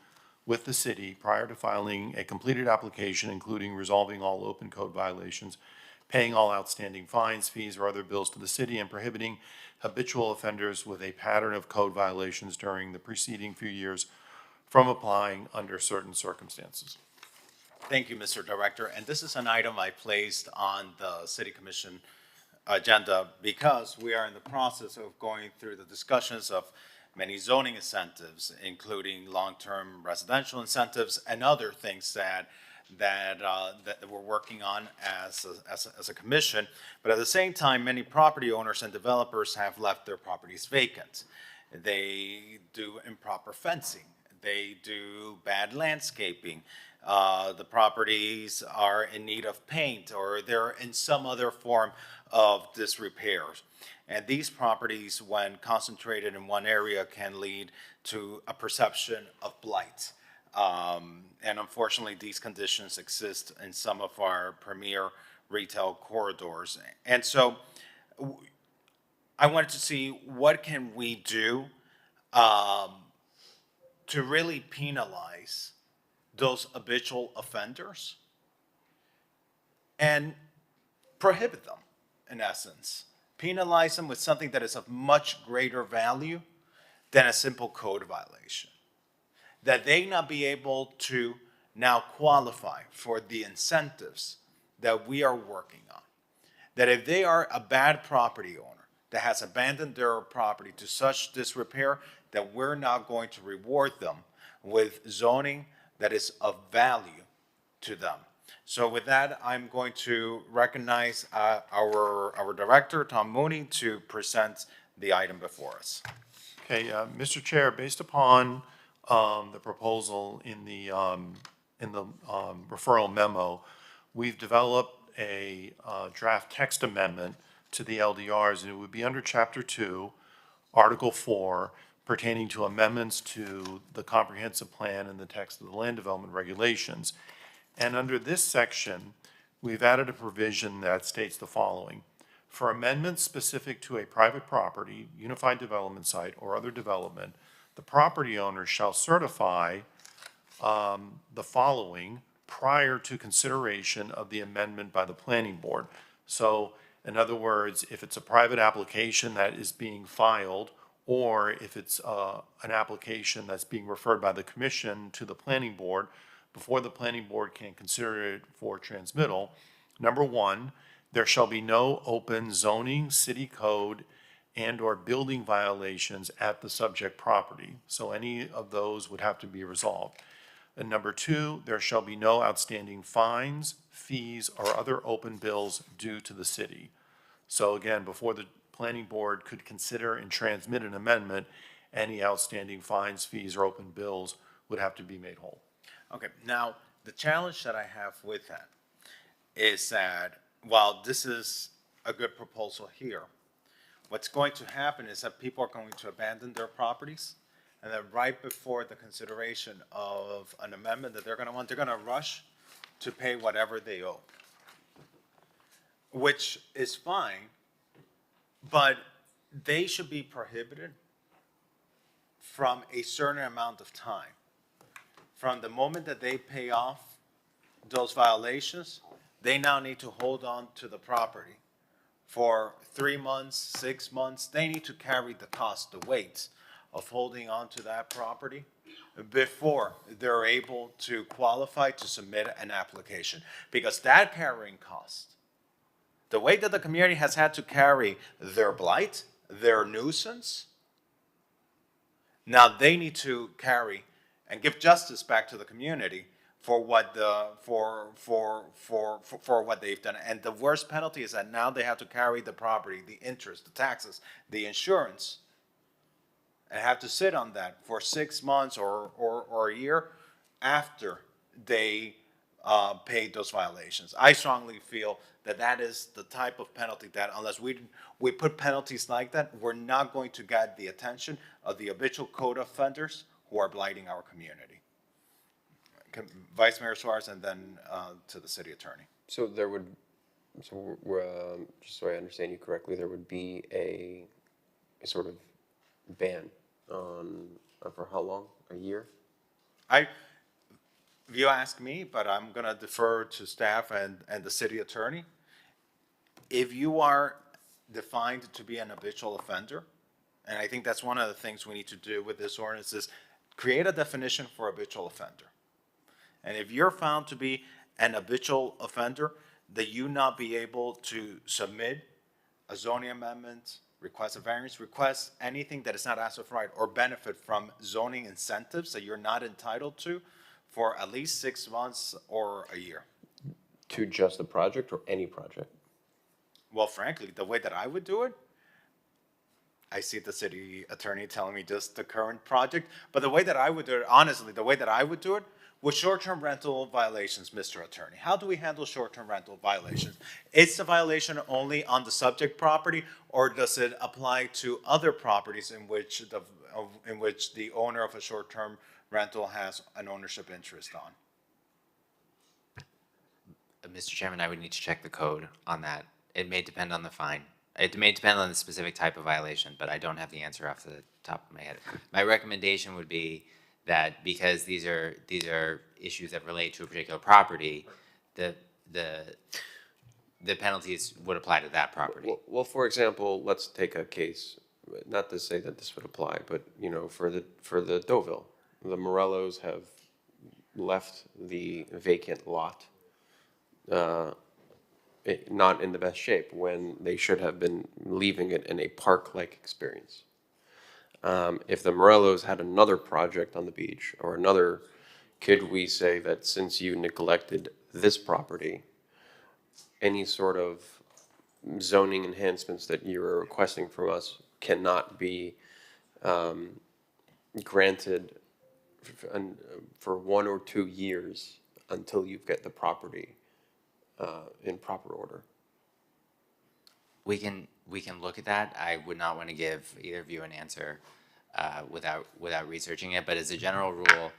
with the city prior to filing a completed application, including resolving all open code violations, paying all outstanding fines, fees, or other bills to the city, and prohibiting habitual offenders with a pattern of code violations during the preceding few years from applying under certain circumstances. Thank you, Mr. Director. And this is an item I placed on the City Commission agenda because we are in the process of going through the discussions of many zoning incentives, including long-term residential incentives and other things that we're working on as a commission. But at the same time, many property owners and developers have left their properties vacant. They do improper fencing. They do bad landscaping. The properties are in need of paint, or they're in some other form of disrepair. And these properties, when concentrated in one area, can lead to a perception of blight. And unfortunately, these conditions exist in some of our premier retail corridors. And so I wanted to see what can we do to really penalize those habitual offenders and prohibit them, in essence. Penalize them with something that is of much greater value than a simple code violation. That they not be able to now qualify for the incentives that we are working on. That if they are a bad property owner that has abandoned their property to such disrepair, that we're not going to reward them with zoning that is of value to them. So with that, I'm going to recognize our director, Tom Mooney, to present the item before us. Okay, Mr. Chair, based upon the proposal in the referral memo, we've developed a draft text amendment to the LDRs, and it would be under Chapter 2, Article 4, pertaining to amendments to the comprehensive plan and the text of the land development regulations. And under this section, we've added a provision that states the following. For amendments specific to a private property, unified development site, or other development, the property owner shall certify the following prior to consideration of the amendment by the planning board. So, in other words, if it's a private application that is being filed, or if it's an application that's being referred by the commission to the planning board, before the planning board can consider it for transmittal, number one, there shall be no open zoning, city code, and/or building violations at the subject property. So any of those would have to be resolved. And number two, there shall be no outstanding fines, fees, or other open bills due to the city. So again, before the planning board could consider and transmit an amendment, any outstanding fines, fees, or open bills would have to be made whole. Okay, now, the challenge that I have with that is that while this is a good proposal here, what's going to happen is that people are going to abandon their properties, and then right before the consideration of an amendment that they're gonna want, they're gonna rush to pay whatever they owe. Which is fine, but they should be prohibited from a certain amount of time. From the moment that they pay off those violations, they now need to hold on to the property for 3 months, 6 months. They need to carry the cost, the weight of holding on to that property before they're able to qualify to submit an application. Because that carrying cost, the way that the community has had to carry their blight, their nuisance, now they need to carry and give justice back to the community for what for what they've done. And the worst penalty is that now they have to carry the property, the interest, the taxes, the insurance, and have to sit on that for 6 months or a year after they paid those violations. I strongly feel that that is the type of penalty that unless we put penalties like that, we're not going to get the attention of the habitual code offenders who are blighting our community. Vice Mayor Suarez, and then to the city attorney. So there would, just so I understand you correctly, there would be a sort of ban on, for how long? A year? You ask me, but I'm gonna defer to staff and the city attorney. If you are defined to be an habitual offender, and I think that's one of the things we need to do with this ordinance is create a definition for habitual offender. And if you're found to be an habitual offender, that you not be able to submit a zoning amendment, request a variance, request anything that is not as of right or benefit from zoning incentives that you're not entitled to for at least 6 months or a year. To just the project or any project? Well, frankly, the way that I would do it, I see the city attorney telling me just the current project, but the way that I would do it, honestly, the way that I would do it, with short-term rental violations, Mr. Attorney. How do we handle short-term rental violations? Is the violation only on the subject property, or does it apply to other properties in which the owner of a short-term rental has an ownership interest on? Mr. Chairman, I would need to check the code on that. It may depend on the fine. It may depend on the specific type of violation, but I don't have the answer off the top of my head. My recommendation would be that because these are issues that relate to a particular property, the penalties would apply to that property. Well, for example, let's take a case, not to say that this would apply, but you know, for the Deauville, the Morellos have left the vacant lot not in the best shape when they should have been leaving it in a park-like experience. If the Morellos had another project on the beach, or another, could we say that since you neglected this property, any sort of zoning enhancements that you are requesting from us cannot be granted for 1 or 2 years until you get the property in proper order? We can look at that. I would not want to give either of you an answer without researching it. But as a general rule,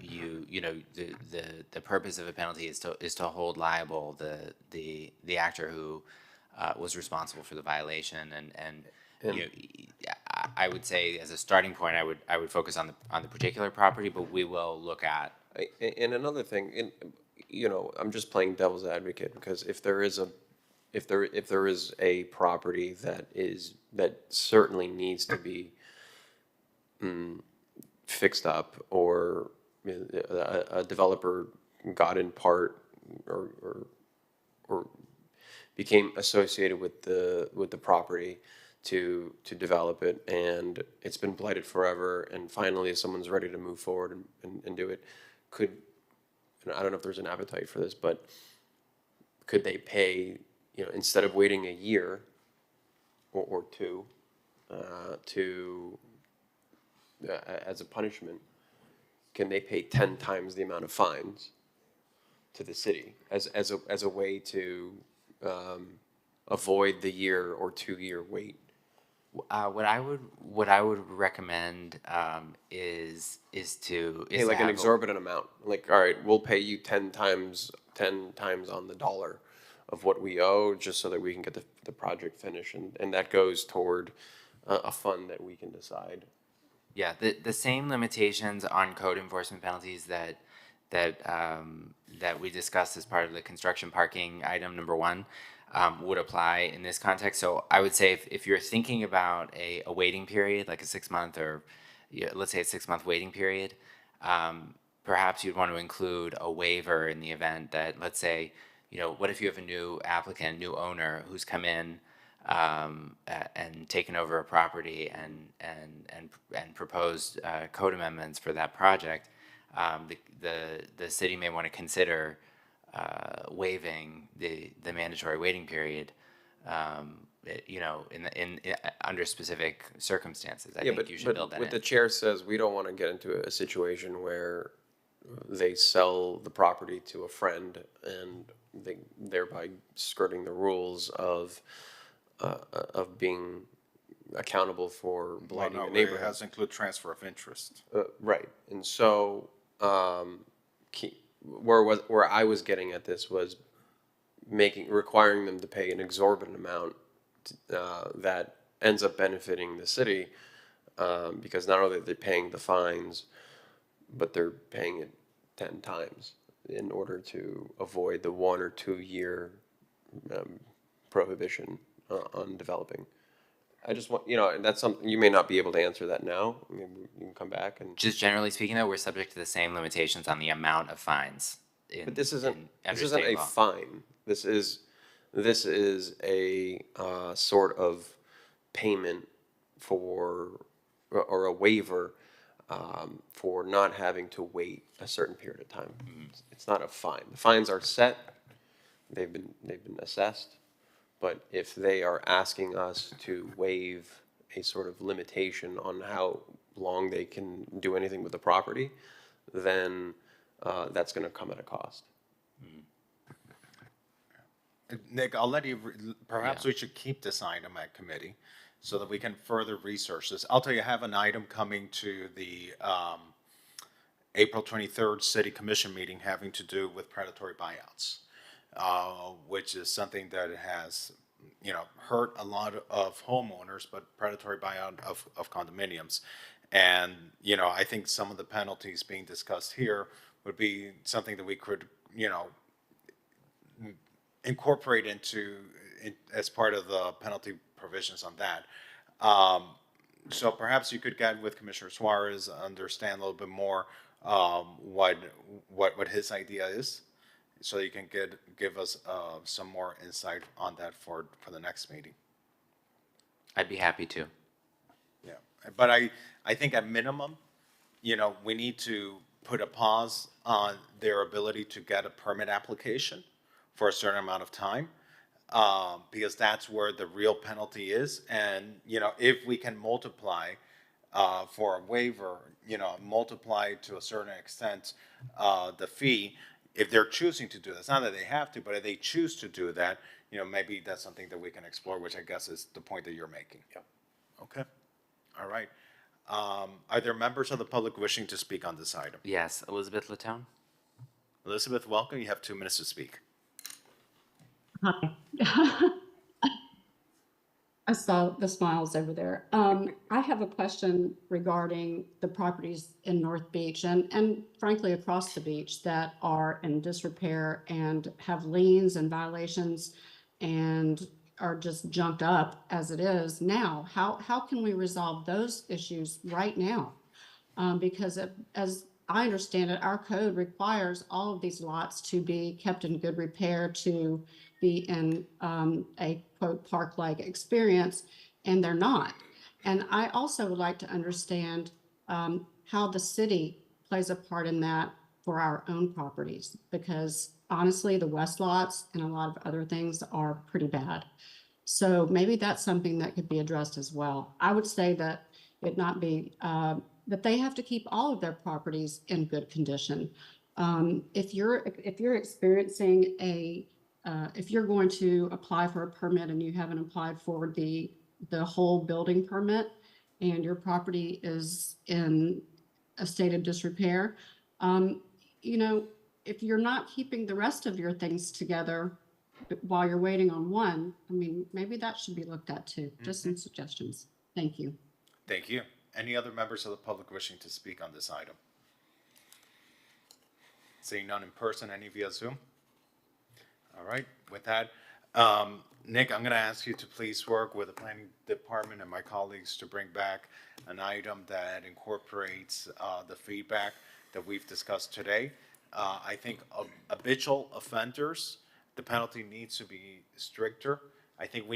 you know the purpose of a penalty is to hold liable the actor who was responsible for the violation. And you know, I would say as a starting point, I would focus on the particular property, but we will look at. And another thing, you know, I'm just playing devil's advocate, because if there is a property that certainly needs to be fixed up, or a developer got in part or became associated with the property to develop it, and it's been blighted forever, and finally someone's ready to move forward and do it. Could, and I don't know if there's an appetite for this, but could they pay, you know, instead of waiting a year or two, as a punishment, can they pay 10 times the amount of fines to the city as a way to avoid the year or 2 year wait? What I would recommend is Pay like an exorbitant amount. Like, all right, we'll pay you 10 times on the dollar of what we owe, just so that we can get the project finished, and that goes toward a fund that we can decide. Yeah, the same limitations on code enforcement penalties that we discussed as part of the construction parking item number 1 would apply in this context. So I would say if you're thinking about a waiting period, like a 6 month or let's say a 6 month waiting period, perhaps you'd want to include a waiver in the event that, let's say, you know, what if you have a new applicant, new owner who's come in and taken over a property and proposed code amendments for that project? The city may want to consider waiving the mandatory waiting period, you know, in under specific circumstances. I think you should build that what in. the chair says, we don't want to get into a situation where they sell the property to a friend and they thereby skirting the rules of being accountable for blighting the neighborhood. It has to include transfer of interest. Right, and so where I was getting at this was requiring them to pay an exorbitant amount that ends up benefiting the city, because not only are they paying the fines, but they're paying it 10 times in order to avoid the 1 or 2 year prohibition on developing. I just want, you know, and that's something, you may not be able to answer that now. I mean, you can come back and. Just generally speaking, though, we're subject to the same limitations on the amount of fines. But this isn't a fine. This is a sort of payment for, or a waiver for not having to wait a certain period of time. It's not a fine. The fines are set. They've been assessed. But if they are asking us to waive a sort of limitation on how long they can do anything with the property, then that's going to come at a cost. Nick, I'll let you, perhaps we should keep this item at committee so that we can further research this. I'll tell you, I have an item coming to the April 23rd City Commission meeting having to do with predatory buyouts, which is something that has, you know, hurt a lot of homeowners, but predatory buyout of condominiums. And, you know, I think some of the penalties being discussed here would be something that we could, you know, incorporate as part of the penalty provisions on that. So perhaps you could get with Commissioner Suarez, understand a little bit more what his idea is, so you can give us some more insight on that for the next meeting. I'd be happy to. Yeah, but I think at minimum, you know, we need to put a pause on their ability to get a permit application for a certain amount of time, because that's where the real penalty is. And, you know, if we can multiply for a waiver, you know, multiply to a certain extent the fee, if they're choosing to do that. It's not that they have to, but if they choose to do that, you know, maybe that's something that we can explore, which I guess is the point that you're making. Yeah. Okay. All right. Are there members of the public wishing to speak on this item? Yes, Elizabeth Latone. Elizabeth, welcome. You have 2 minutes to speak. Hi. I saw the smiles over there. I have a question regarding the properties in North Beach and frankly across the beach that are in disrepair and have liens and violations and are just junked up as it is now. How can we resolve those issues right now? Because as I understand it, our code requires all of these lots to be kept in good repair, to be in a quote park-like experience. and they're not. And I also would like to understand how the city plays a part in that for our own properties, because honestly, the west lots and a lot of other things are pretty bad. So maybe that's something that could be addressed as well. I would say that it not be, that they have to keep all of their properties in good condition. If you're experiencing if you're going to apply for a permit and you haven't applied for the whole building permit and your property is in a state of disrepair, if you're not keeping the rest of your things together while you're waiting on one, I mean, maybe that should be looked at too. Just some suggestions. Thank you. Thank you. Any other members of the public wishing to speak on this item? Seeing none in person, any via Zoom? All right, with that, Nick, I'm going to ask you to please work with the planning department and my colleagues to bring back an item that incorporates the feedback that we've discussed today. I think habitual offenders, the penalty needs to be stricter. I think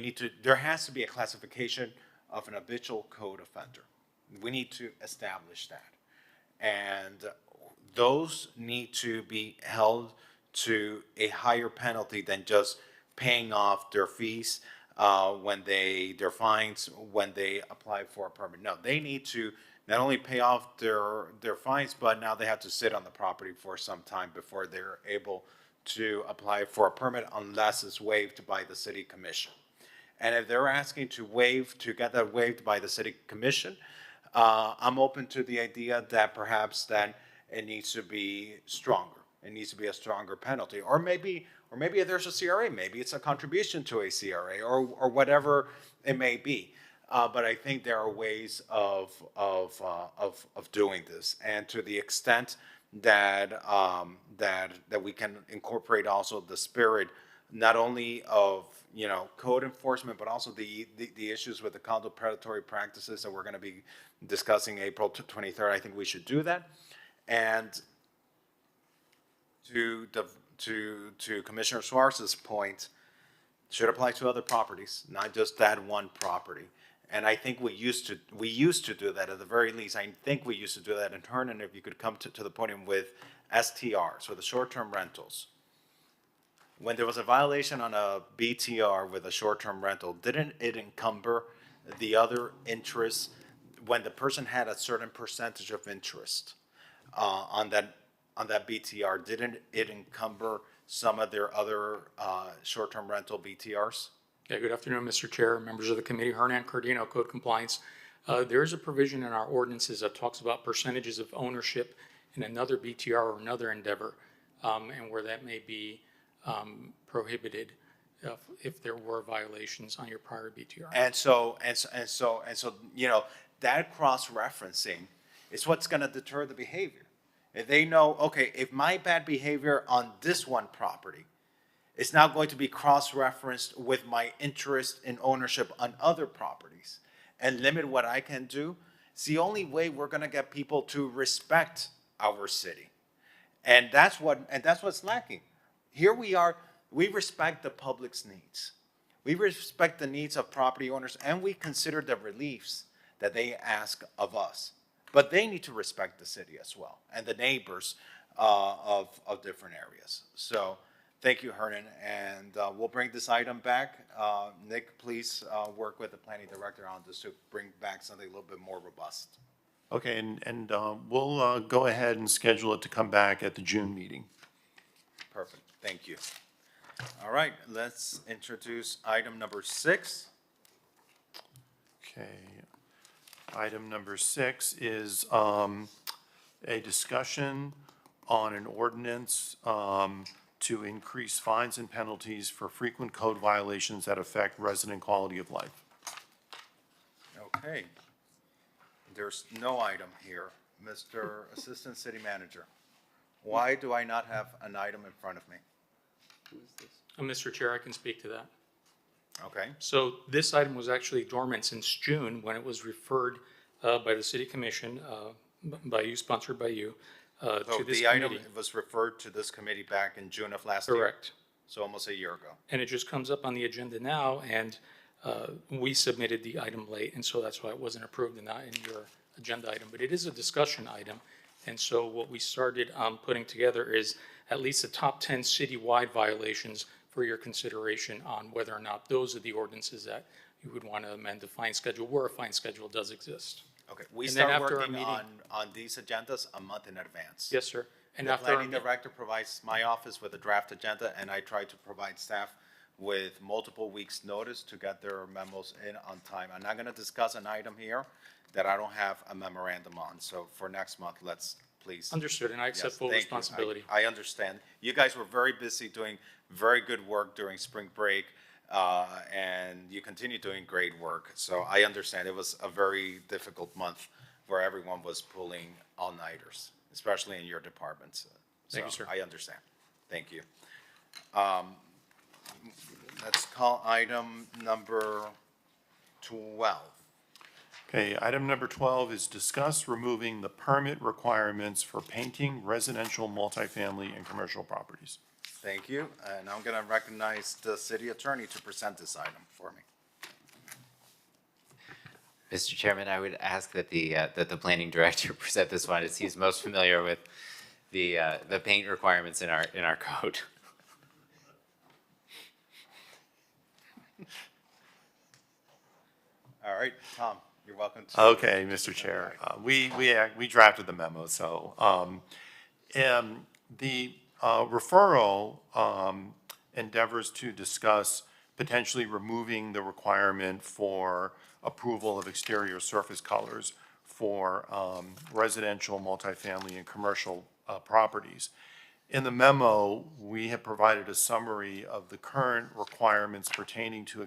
there has to be a classification of an habitual code offender. We need to establish that. And those need to be held to a higher penalty than just paying off their fees their fines when they apply for a permit. No, they need to not only pay off their fines, but now they have to sit on the property for some time before they're able to apply for a permit unless it's waived by the city commission. And if they're asking to get that waived by the city commission, I'm open to the idea that perhaps then it needs to be stronger. It needs to be a stronger penalty, or maybe if there's a CRA, maybe it's a contribution to a CRA, or whatever it may be. But I think there are ways of doing this, and to the extent that we can incorporate also the spirit, not only of code enforcement, but also the issues with the condo predatory practices that we're going to be discussing April 23rd. I think we should do that, and to Commissioner Suarez's point, should apply to other properties, not just that one property. And I think we used to do that at the very least. I think we used to do that in Hernan. If you could come to the podium with STR, so the short-term rentals. When there was a violation on a BTR with a short-term rental, didn't it encumber the other interests when the person had a certain percentage of interest on that BTR? Didn't it encumber some of their other short-term rental BTRs? Yeah, good afternoon, Mr. Chair, members of the committee. Hernan Cardino, Code Compliance. There is a provision in our ordinances that talks about percentages of ownership in another BTR or another endeavor, and where that may be prohibited if there were violations on your prior BTR. And so, that cross-referencing is what's going to deter the behavior. If they know, okay, if my bad behavior on this one property is now going to be cross-referenced with my interest in ownership on other properties and limit what I can do, it's the only way we're going to get people to respect our city. And that's what's lacking. Here we are, we respect the public's needs. We respect the needs of property owners, and we consider the reliefs that they ask of us. But they need to respect the city as well, and the neighbors of different areas. So thank you, Hernan, and we'll bring this item back. Nick, please work with the planning director on this to bring back something a little bit more robust. Okay, and we'll go ahead and schedule it to come back at the June meeting. Perfect, thank you. All right, let's introduce item number 6. Okay. Item number 6 is a discussion on an ordinance to increase fines and penalties for frequent code violations that affect resident quality of life. Okay. There's no item here. Mr. Assistant City Manager, why do I not have an item in front of me? Who is this? Mr. Chair, I can speak to that. Okay. So this item was actually dormant since June when it was referred by the City Commission, sponsored by you, to this the committee. item was referred to this committee back in June of last year? Correct. So almost a year ago. And it just comes up on the agenda now, and We submitted the item late, and so that's why it wasn't approved and not in your agenda item, but it is a discussion item. And so what we started putting together is at least the top 10 citywide violations for your consideration on whether or not those are the ordinances that you would want to amend the fine schedule, where a fine schedule does exist. Okay, we And then start after our working meeting- on these agendas a month in advance. Yes, sir. And The after our planning director provides my office with a draft agenda, and I try to provide staff with multiple weeks' notice to get their memos in on time. I'm not gonna discuss an item here that I don't have a memorandum on, so for next month, let's please. Understood, and I accept Yes, full thank you. responsibility. I understand. You guys were very busy doing very good work during spring break, and you continue doing great work. So I understand. It was a very difficult month where everyone was pulling all-nighters, especially in your departments. Thank you, So sir. I understand. Thank you. Let's call item number 12. Okay, item number 12 is discuss removing the permit requirements for painting residential, multifamily, and commercial properties. Thank you. And I'm going to recognize the city attorney to present this item for me. Mr. Chairman, I would ask that the planning director present this one, as he's most familiar with the paint requirements in our code. All right, Tom, you're welcome to. Okay, Mr. Chair, we drafted the memo, so, the referral endeavors to discuss potentially removing the requirement for approval of exterior surface colors for residential, multifamily, and commercial properties. In the memo, we have provided a summary of the current requirements pertaining to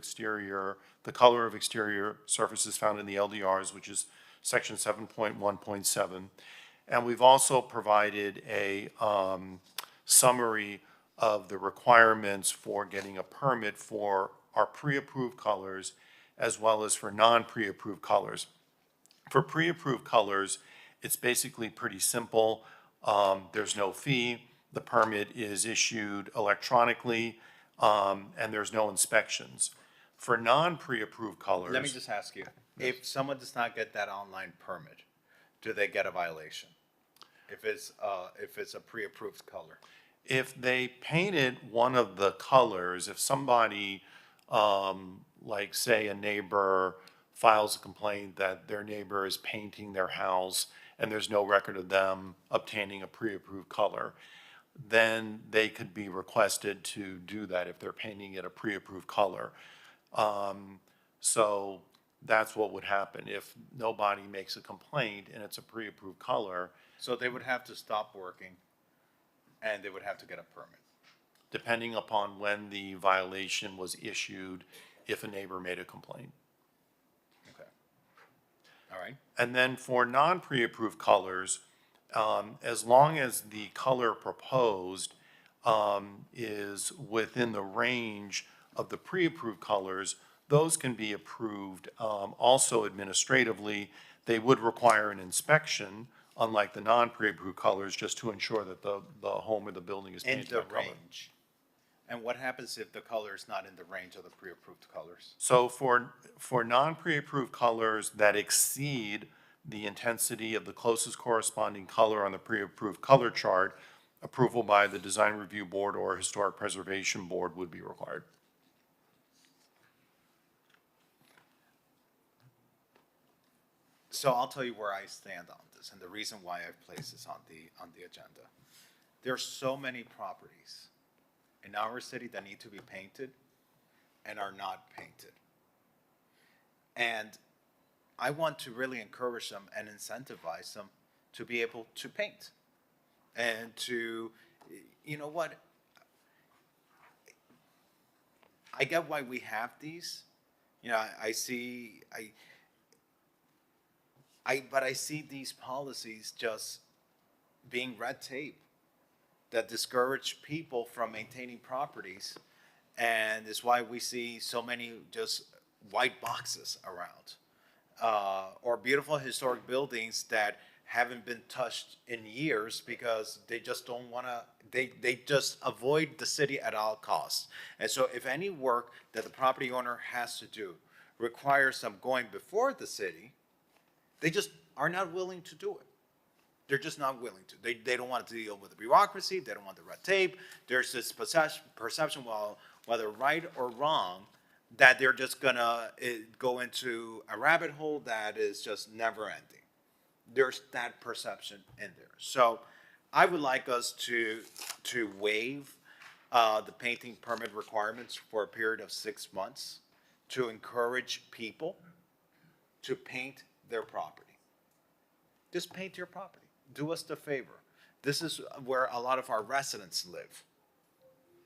the color of exterior surfaces found in the LDRs, which is section 7.1.7. And we've also provided a summary of the requirements for getting a permit for our pre-approved colors as well as for non-pre-approved colors. For pre-approved colors, it's basically pretty simple. There's no fee. The permit is issued electronically, and there's no inspections. For non-pre-approved colors. Let me just ask you, if someone does not get that online permit, do they get a violation? If it's a pre-approved color? If they painted one of the colors, if somebody, like say a neighbor files a complaint that their neighbor is painting their house and there's no record of them obtaining a pre-approved color, then they could be requested to do that if they're painting it a pre-approved color. So that's what would happen if nobody makes a complaint and it's a pre-approved color. So they would have to stop working and they would have to get a permit. Depending upon when the violation was issued, if a neighbor made a complaint. Okay. All right. And then for non-pre-approved colors, as long as the color proposed is within the range of the pre-approved colors, those can be approved. Also administratively, they would require an inspection, unlike the non-pre-approved colors, just to ensure that the home or the building is In painted the that color. range. And what happens if the color is not in the range of the pre-approved colors? So for non-pre-approved colors that exceed the intensity of the closest corresponding color on the pre-approved color chart, approval by the Design Review Board or Historic Preservation Board would be required. So I'll tell you where I stand on this and the reason why I've placed this on the agenda. There's so many properties in our city that need to be painted and are not painted. And I want to really encourage them and incentivize them to be able to paint. And to, you know what? I get why we have these. You know, but I see these policies just being red tape that discourage people from maintaining properties. And it's why we see so many just white boxes around. Or beautiful historic buildings that haven't been touched in years because they just don't want to, they just avoid the city at all costs. And so if any work that the property owner has to do requires them going before the city, they just are not willing to do it. They're just not willing to. They don't want to deal with the bureaucracy. They don't want the red tape. There's this perception, well, whether right or wrong, that they're just gonna go into a rabbit hole that is just never ending. There's that perception in there. So I would like us to waive the painting permit requirements for a period of 6 months to encourage people to paint their property. Just paint your property. Do us the favor. This is where a lot of our residents live.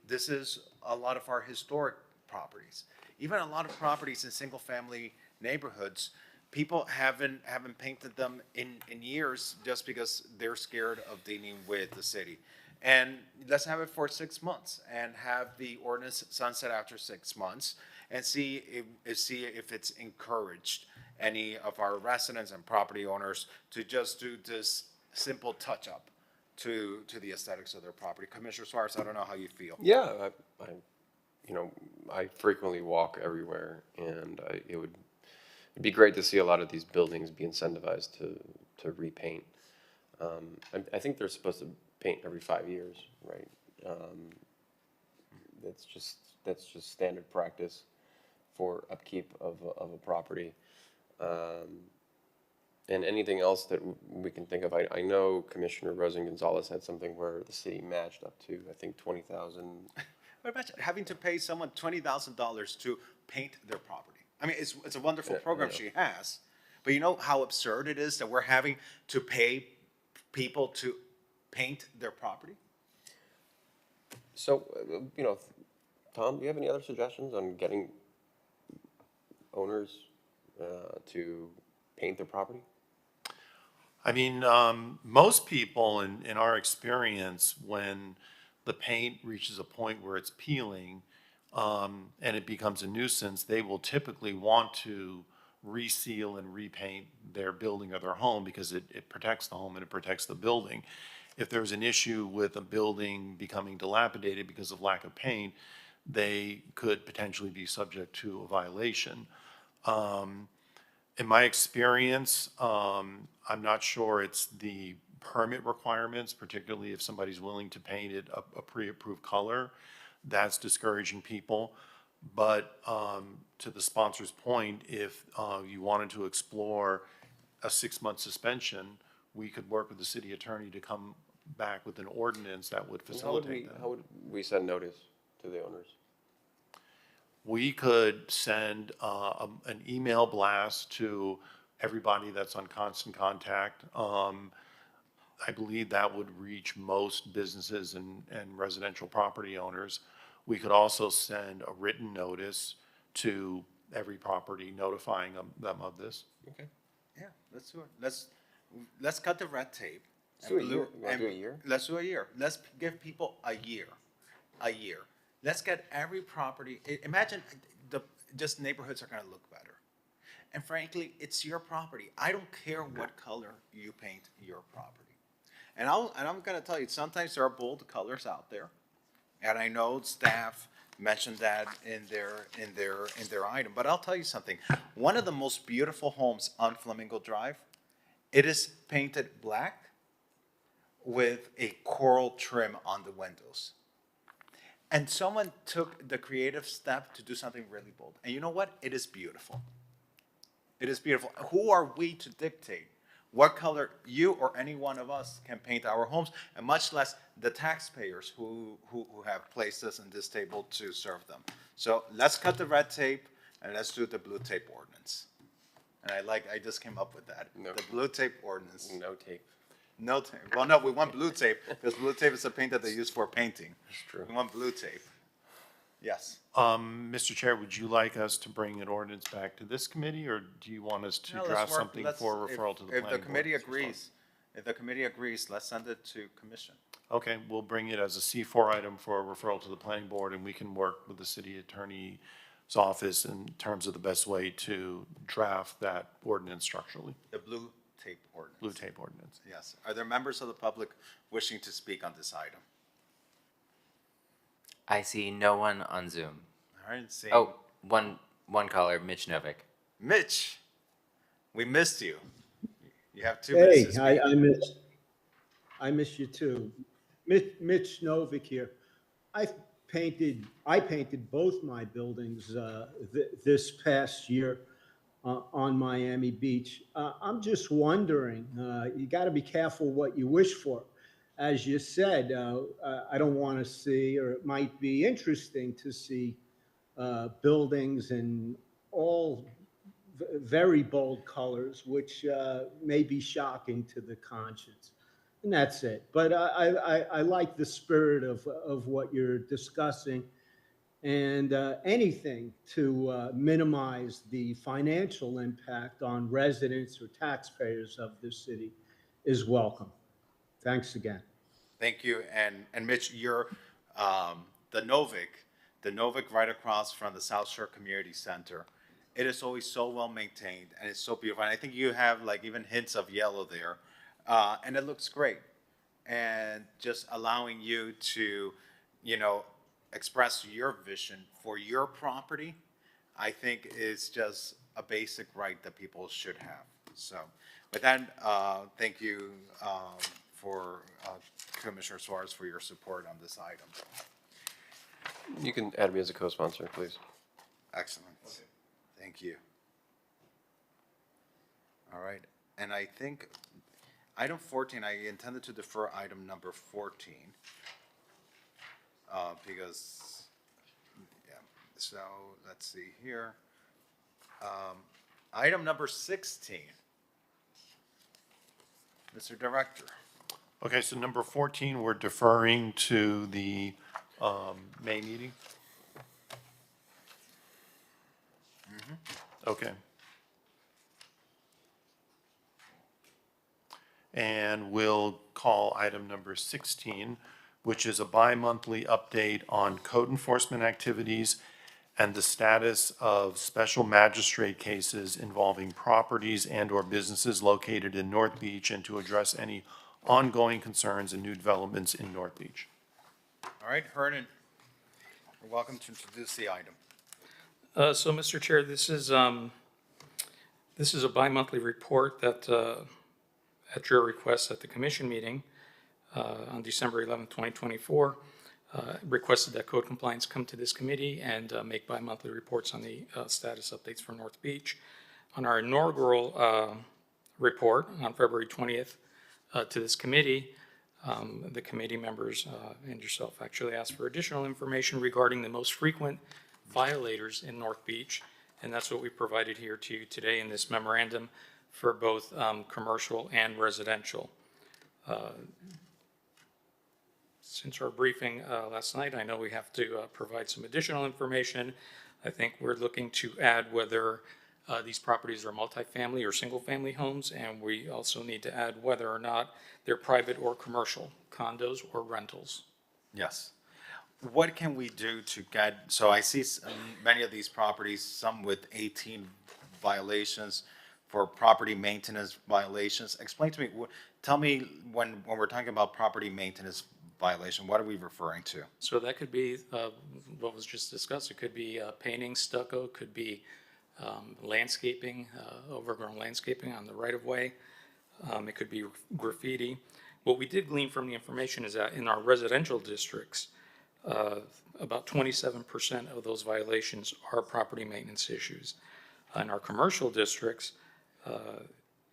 This is a lot of our historic properties. Even a lot of properties in single-family neighborhoods, people haven't painted them in years just because they're scared of dealing with the city. And let's have it for 6 months and have the ordinance sunset after 6 months and see if it's encouraged any of our residents and property owners to just do this simple touch-up to the aesthetics of their property. Commissioner Suarez, I don't know how you feel. Yeah, I frequently walk everywhere, and it'd be great to see a lot of these buildings be incentivized to repaint. I think they're supposed to paint every 5 years, right? That's just standard practice for upkeep of a property. And anything else that we can think of, I know Commissioner Rosen Gonzalez had something where the city matched up to, I think, $20,000. But imagine having to pay someone $20,000 to paint their property. I mean, it's a wonderful program she has, but you know how absurd it is that we're having to pay people to paint their property? So, Tom, do you have any other suggestions on getting owners to paint their property? I mean, most people in our experience, when the paint reaches a point where it's peeling and it becomes a nuisance, they will typically want to reseal and repaint their building or their home because it protects the home and it protects the building. If there's an issue with a building becoming dilapidated because of lack of paint, they could potentially be subject to a violation. In my experience, I'm not sure it's the permit requirements, particularly if somebody's willing to paint it a pre-approved color, that's discouraging people. But to the sponsor's point, if you wanted to explore a 6-month suspension, we could work with the city attorney to come back with an ordinance that would facilitate that. How would we send notice to the owners? We could send an email blast to everybody that's on constant contact. I believe that would reach most businesses and residential property owners. We could also send a written notice to every property notifying them of this. Okay. Yeah, let's do it. Let's cut the red tape. Let's do a year. You wanna do a year? Let's do a year. Let's give people a year. A year. Let's get every property. Imagine just neighborhoods are going to look better. And frankly, it's your property. I don't care what color you paint your property. And I'm going to tell you, sometimes there are bold colors out there. And I know staff mentioned that in their item. But I'll tell you something. One of the most beautiful homes on Flamingo Drive, it is painted black with a coral trim on the windows. And someone took the creative step to do something really bold. And you know what? It is beautiful. It is beautiful. Who are we to dictate what color you or any one of us can paint our homes, and much less the taxpayers who have placed us in this table to serve them? So let's cut the red tape and let's do the blue tape ordinance. And I just came up with that. No. The blue tape ordinance. No tape. No tape. Well, no, we want blue tape because blue tape is the paint that they use for painting. That's true. We want blue tape. Yes. Mr. Chair, would you like us to bring an ordinance back to this committee, or do you want us to No, let's draft work- something let's- for referral to the planning board? If the committee agrees, let's send it to commission. Okay, we'll bring it as a C4 item for a referral to the planning board, and we can work with the city attorney's office in terms of the best way to draft that ordinance structurally. The blue tape ordinance. Blue tape ordinance. Yes. Are there members of the public wishing to speak on this item? I see no one on Zoom. All right, seeing. Oh, one One caller, Mitch Novick. Mitch, we missed you. You have 2 Hey, minutes to speak. I miss you too. Mitch Novick here. I painted both my buildings this past year on Miami Beach. I'm just wondering, you got to be careful what you wish for. As you said, I don't want to see, or it might be interesting to see buildings in all very bold colors, which may be shocking to the conscience. And that's it. But I like the spirit of what you're discussing, and anything to minimize the financial impact on residents or taxpayers of this city is welcome. Thanks again. Thank you. And Mitch, you're the Novick right across from the South Shore Community Center. It is always so well maintained and it's so beautiful. And I think you have like even hints of yellow there. And it looks great. And just allowing you to, express your vision for your property, I think is just a basic right that people should have. So with that, thank you for Commissioner Suarez for your support on this item. You can add me as a co-sponsor, please. Excellent. Okay. Thank you. All right. And I think item 14, I intended to defer item number 14 because, yeah, so let's see here. Item number 16. Mr. Director. Okay, so number 14, we're deferring to the May meeting? Okay. And we'll call item number 16, which is a bi-monthly update on code enforcement activities and the status of special magistrate cases involving properties and/or businesses located in North Beach, and to address any ongoing concerns and new developments in North Beach. All right, Hernan, you're welcome to introduce the item. So, Mr. Chair, this is a bi-monthly report that, at your request at the commission meeting on December 11, 2024, requested that code compliance come to this committee and make bi-monthly reports on the status updates for North Beach. On our inaugural report on February 20th to this committee, the committee members and yourself actually asked for additional information regarding the most frequent violators in North Beach, and that's what we provided here to you today in this memorandum for both commercial and residential. Since our briefing last night, I know we have to provide some additional information. I think we're looking to add whether these properties are multifamily or single-family homes, and we also need to add whether or not they're private or commercial, condos or rentals. Yes. What can we do to get, so I see many of these properties, some with 18 violations for property maintenance violations. Explain to me, tell me when we're talking about property maintenance violation, what are we referring to? So that could be what was just discussed. It could be painting, stucco, could be landscaping, overgrown landscaping on the right-of-way. It could be graffiti. What we did glean from the information is that in our residential districts, about 27% of those violations are property maintenance issues. In our commercial districts,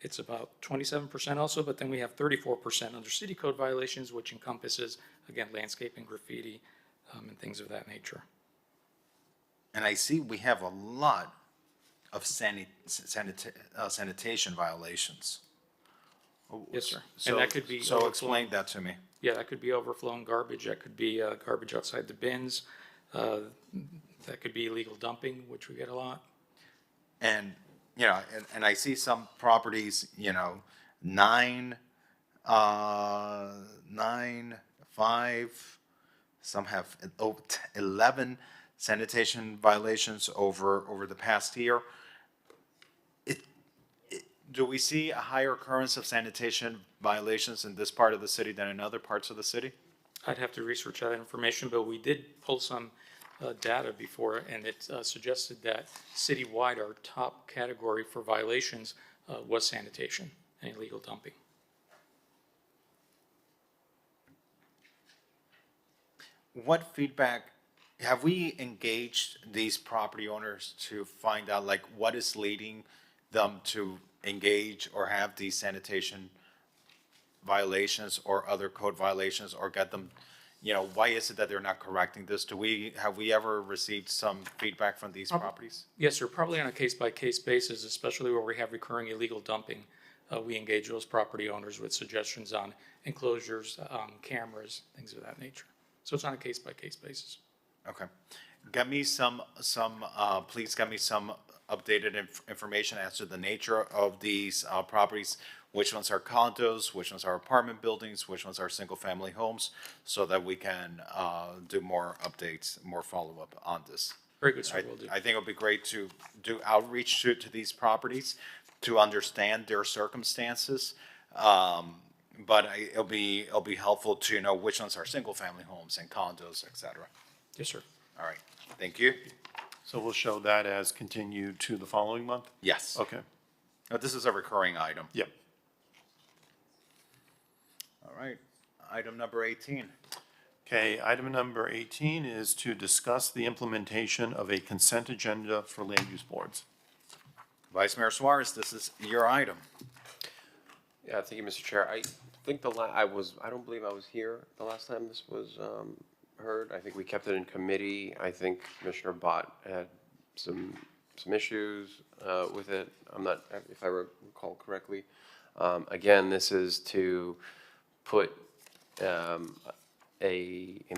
it's about 27% also, but then we have 34% under city code violations, which encompasses, again, landscaping, graffiti, and things of that nature. And I see we have a lot of sanitation violations. Yes, sir. So, And that could be so explain that to me. Yeah, that could be overflowing garbage. That could be garbage outside the bins. That could be illegal dumping, which we get a lot. And, and I see some properties, 9, 5, some have 11 sanitation violations over the past year. Do we see a higher occurrence of sanitation violations in this part of the city than in other parts of the city? I'd have to research that information, but we did pull some data before, and it suggested that citywide, our top category for violations was sanitation and illegal dumping. What feedback, have we engaged these property owners to find out like what is leading them to engage or have these sanitation violations or other code violations, or get them, why is it that they're not correcting this? Have we ever received some feedback from these properties? Yes, sir, probably on a case-by-case basis, especially where we have recurring illegal dumping. We engage those property owners with suggestions on enclosures, cameras, things of that nature. So it's on a case-by-case basis. Okay. Get me please get me some updated information as to the nature of these properties. Which ones are condos, which ones are apartment buildings, which ones are single-family homes, so that we can do more updates, more follow-up on this. Very good, sir, will do. I think it'll be great to do outreach to these properties to understand their circumstances. But it'll be helpful to know which ones are single-family homes and condos, et cetera. Yes, sir. All right, thank you. So we'll show that as continued to the following month? Yes. Okay. Now, this is a recurring item. Yep. All right, item number 18. Okay, item number 18 is to discuss the implementation of a consent agenda for land use boards. Vice Mayor Suarez, this is your item. Yeah, thank you, Mr. Chair. I think I don't believe I was here the last time this was heard. I think we kept it in committee. I think Commissioner Bott had some issues with it. I'm not, if I recall correctly. Again, this is to put a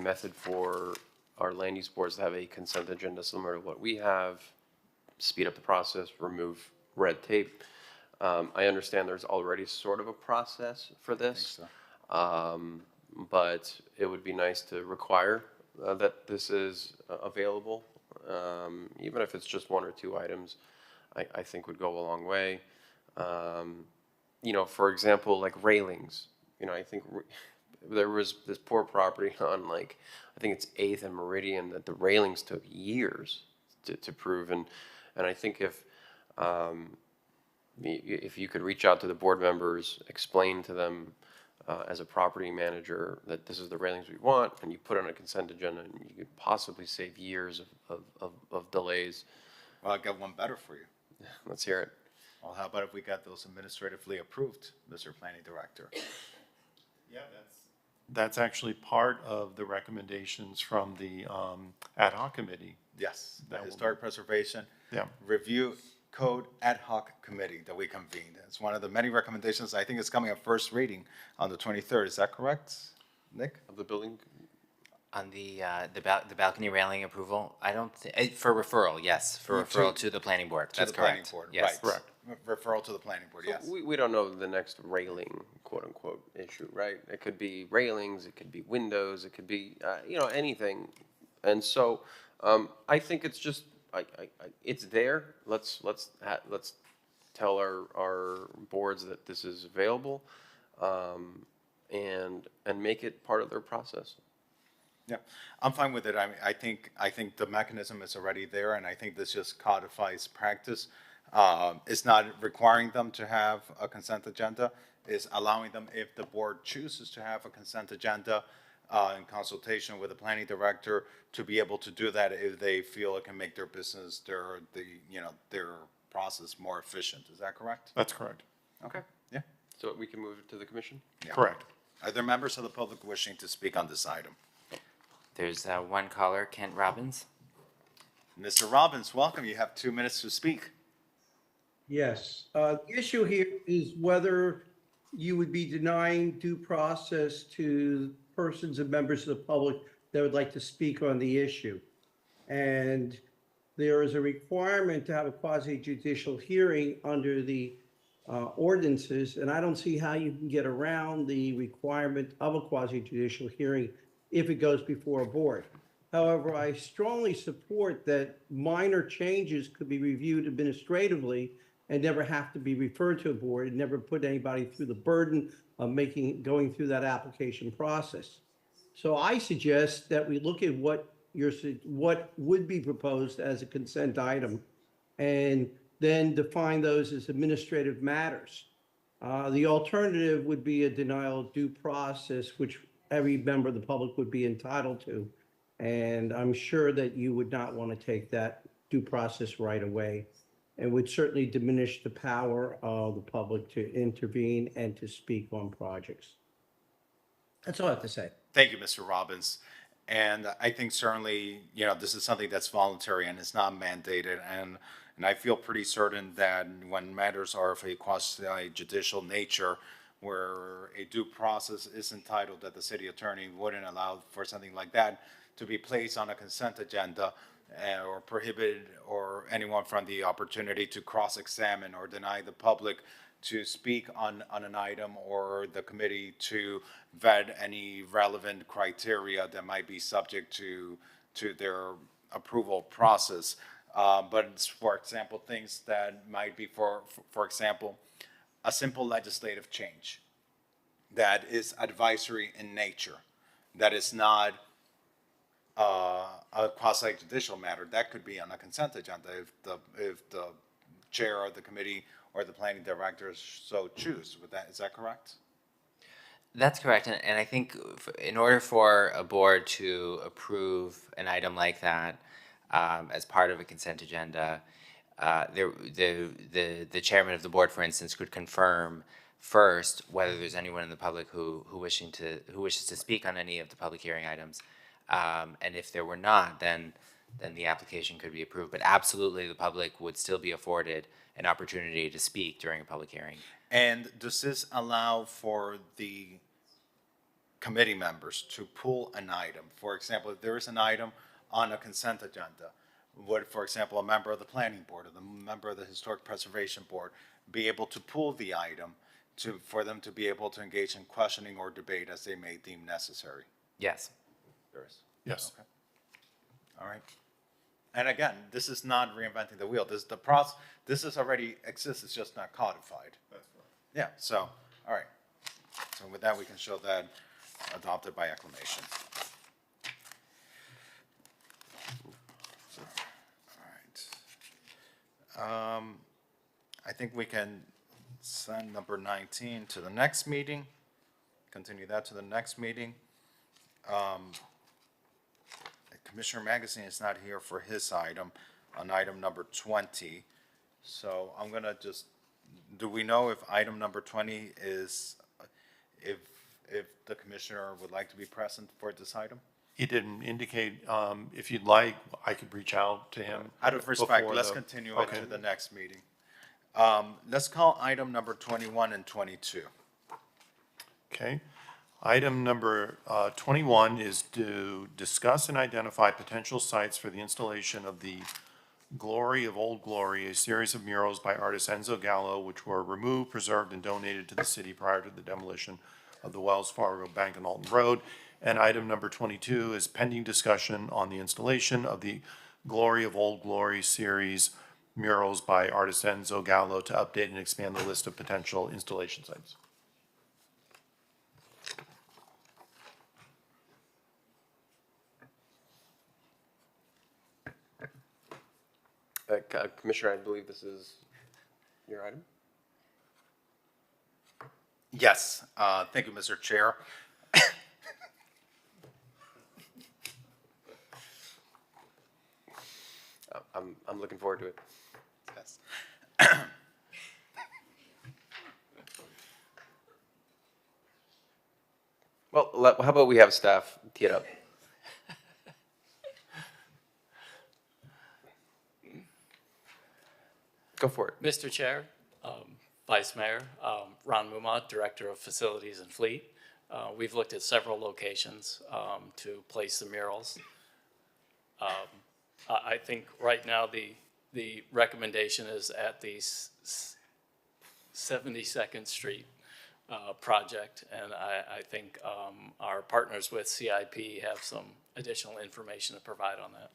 method for our land use boards to have a consent agenda similar to what we have, speed up the process, remove red tape. I understand there's already sort of a process for this, but it would be nice to require that this is available, even if it's just 1 or 2 items. I think would go a long way. For example, like railings. I think there was this poor property on I think it's 8th and Meridian that the railings took years to prove, and I think if you could reach out to the board members, explain to them as a property manager that this is the railings we want, and you put it on a consent agenda, and you could possibly save years of delays. Well, I got one better for you. Let's hear it. Well, how about if we got those administratively approved, Mr. Planning Director? Yeah, that's actually part of the recommendations from the ad hoc committee. Yes, the Historic Preservation Yeah. Review Code Ad Hoc Committee that we convened. It's one of the many recommendations. I think it's coming up first reading on the 23rd. Is that correct, Nick? Of the building? On the balcony railing approval, I don't, for referral, yes, for referral to the planning board. That's correct. To the planning board, Yes. right. Referral to the planning board, So yes. we don't know the next railing, quote unquote, issue, right? It could be railings, it could be windows, it could be, anything. And so, I think it's just, it's there. Let's tell our boards that this is available, and make it part of their process. Yeah, I'm fine with it. I think the mechanism is already there, and I think this just codifies practice. It's not requiring them to have a consent agenda. It's allowing them, if the board chooses to have a consent agenda in consultation with the planning director, to be able to do that if they feel it can make their business, their process more efficient. Is that correct? That's correct. Okay. Yeah. So we can move it to the commission? Yeah. Correct. Are there members of the public wishing to speak on this item? There's one caller, Kent Robbins. Mr. Robbins, welcome. You have 2 minutes to speak. Yes, the issue here is whether you would be denying due process to persons and members of the public that would like to speak on the issue. And there is a requirement to have a quasi-judicial hearing under the ordinances, and I don't see how you can get around the requirement of a quasi-judicial hearing if it goes before a board. However, I strongly support that minor changes could be reviewed administratively and never have to be referred to a board and never put anybody through the burden of going through that application process. So I suggest that we look at what what would be proposed as a consent item, and then define those as administrative matters. The alternative would be a denial of due process, which every member of the public would be entitled to. And I'm sure that you would not want to take that due process right away, and would certainly diminish the power of the public to intervene and to speak on projects. That's all I have to say. Thank you, Mr. Robbins. And I think certainly, this is something that's voluntary and it's not mandated. And I feel pretty certain that when matters are of a quasi-judicial nature, where a due process is entitled, that the city attorney wouldn't allow for something like that to be placed on a consent agenda or prohibited or anyone from the opportunity to cross-examine or deny the public to speak on an item, or the committee to vet any relevant criteria that might be subject to their approval process. But for example, things that might be, for example, a simple legislative change that is advisory in nature, that is not a quasi-judicial matter, that could be on a consent agenda if the chair of the committee or the planning director so choose. Is that correct? That's correct, and I think in order for a board to approve an item like that as part of a consent agenda, the chairman of the board, for instance, could confirm first whether there's anyone in the public who wishes to speak on any of the public hearing items, and if there were not, then the application could be approved. But absolutely, the public would still be afforded an opportunity to speak during a public hearing. And does this allow for the committee members to pull an item? For example, if there is an item on a consent agenda, would, for example, a member of the planning board or the member of the historic preservation board be able to pull the item for them to be able to engage in questioning or debate as they may deem necessary? Yes. There is. Yes. Okay. All right. And again, this is not reinventing the wheel. This is already exists. It's just not codified. That's right. Yeah. So, all right. So with that, we can show that adopted by acclamation. All right. I think we can send number 19 to the next meeting. Continue that to the next meeting. Commissioner Magazine is not here for his item on item number 20. So I'm gonna just, do we know if item number 20 is, if the commissioner would like to be present for this item? He didn't indicate, if you'd like, I could reach out to him. Out of respect, before let's the- continue okay. it to the next meeting. Let's call item number 21 and 22. Okay. Item number 21 is to discuss and identify potential sites for the installation of the Glory of Old Glory, a series of murals by artist Enzo Gallo, which were removed, preserved, and donated to the city prior to the demolition of the Wells Fargo Bank on Alton Road. And item number 22 is pending discussion on the installation of the Glory of Old Glory series murals by artist Enzo Gallo to update and expand the list of potential installation sites. Commissioner, I believe this is your item. Yes, thank you, Mr. Chair. I'm looking forward to it. Yes. Well, how about we have staff tee it up? Go for it. Mr. Chair, Vice Mayor, Ron Mumot, Director of Facilities and Fleet. We've looked at several locations to place the murals. I think right now the recommendation is at the 72nd Street project, and I think our partners with CIP have some additional information to provide on that.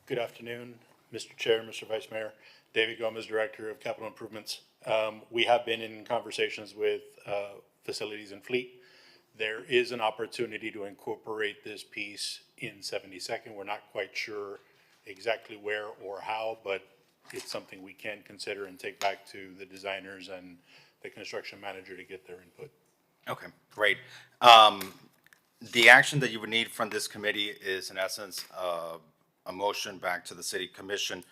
Good afternoon, Mr. Chair, Mr. Vice Mayor. David Gomez, Director of Capital Improvements. We have been in conversations with Facilities and Fleet There is an opportunity to incorporate this piece in 72nd. We're not quite sure exactly where or how, but it's something we can consider and take back to the designers and the construction manager to get their input. Okay, great. The action that you would need from this committee is in essence, a motion back to the city commission,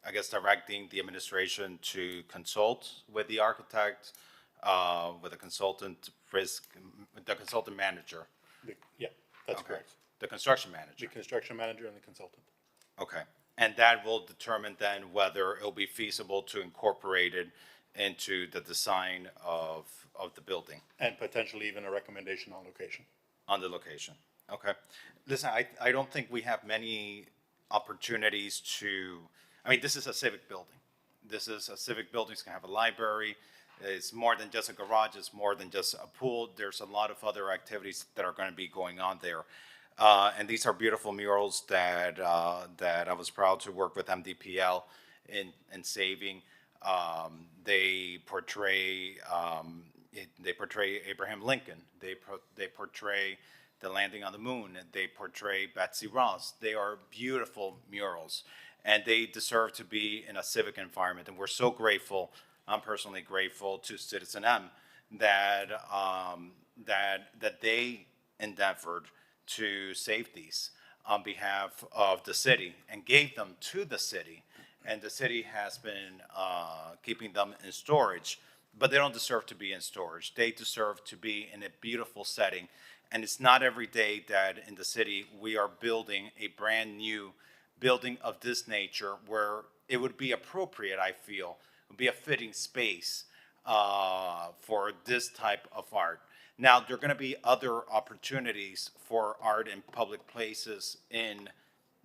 I guess directing the administration to consult with the architect, with the consultant the consultant manager. Yeah, that's Okay. correct. The construction manager. The construction manager and the consultant. Okay, and that will determine then whether it'll be feasible to incorporate it into the design of the building And potentially even a recommendation on location. on the location. Okay. Listen, I don't think we have many opportunities to, I mean, this is a civic building. This is a civic building, it's gonna have a library. It's more than just a garage, it's more than just a pool. There's a lot of other activities that are gonna be going on there. And these are beautiful murals that I was proud to work with MDPL in saving. They portray Abraham Lincoln. They portray the landing on the moon. They portray Betsy Ross. They are beautiful murals, and they deserve to be in a civic environment. And we're so grateful. I'm personally grateful to Citizen M that they endeavored to save these on behalf of the city and gave them to the city. And the city has been keeping them in storage, but they don't deserve to be in storage. They deserve to be in a beautiful setting. And it's not every day that in the city we are building a brand new building of this nature where it would be appropriate, I feel, would be a fitting space for this type of art. Now, there are going to be other opportunities for art in public places in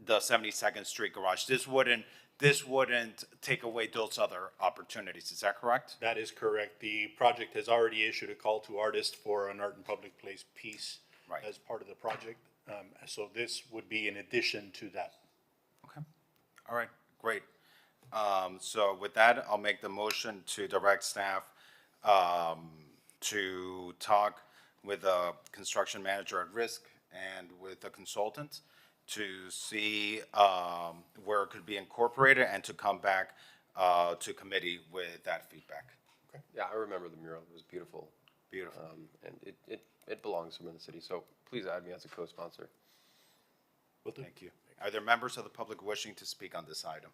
the 72nd Street garage. This wouldn't take away those other opportunities. Is that correct? That is correct. The project has already issued a call to artists for an art in public place piece as part of the project. So this would be in addition to that. Okay. All right, great. So with that, I'll make the motion to direct staff to talk with the construction manager at risk and with the consultant to see where it could be incorporated and to come back to committee with that feedback. Okay. Yeah, I remember the mural. It was beautiful. Beautiful. And it belongs somewhere in the city, so please add me as a co-sponsor. Thank you. Are there members of the public wishing to speak on this item?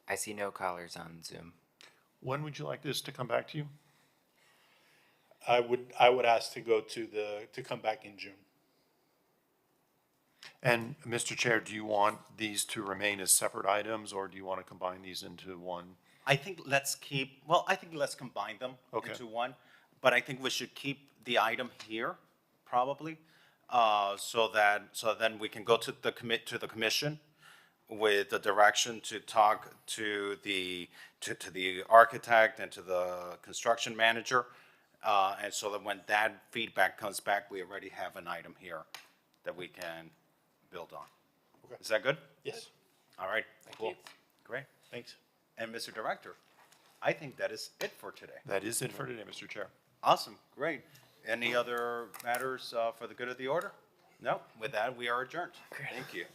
I see no callers on Zoom. When would you like this to come back to you? I would ask to go to come back in June. And Mr. Chair, do you want these to remain as separate items, or do you want to combine these into one? I think let's combine them Okay. into one, but I think we should keep the item here, probably, so then we can go to the commission with the direction to talk to the architect and to the construction manager, and so that when that feedback comes back, we already have an item here that we can build on. Okay. Is that good? Yes. All right, cool. you. Great. Thanks. And Mr. Director, I think that is it for today. That is it for today, Mr. Chair. Awesome, great. Any other matters for the good of the order? No, with that, we are adjourned. Thank you.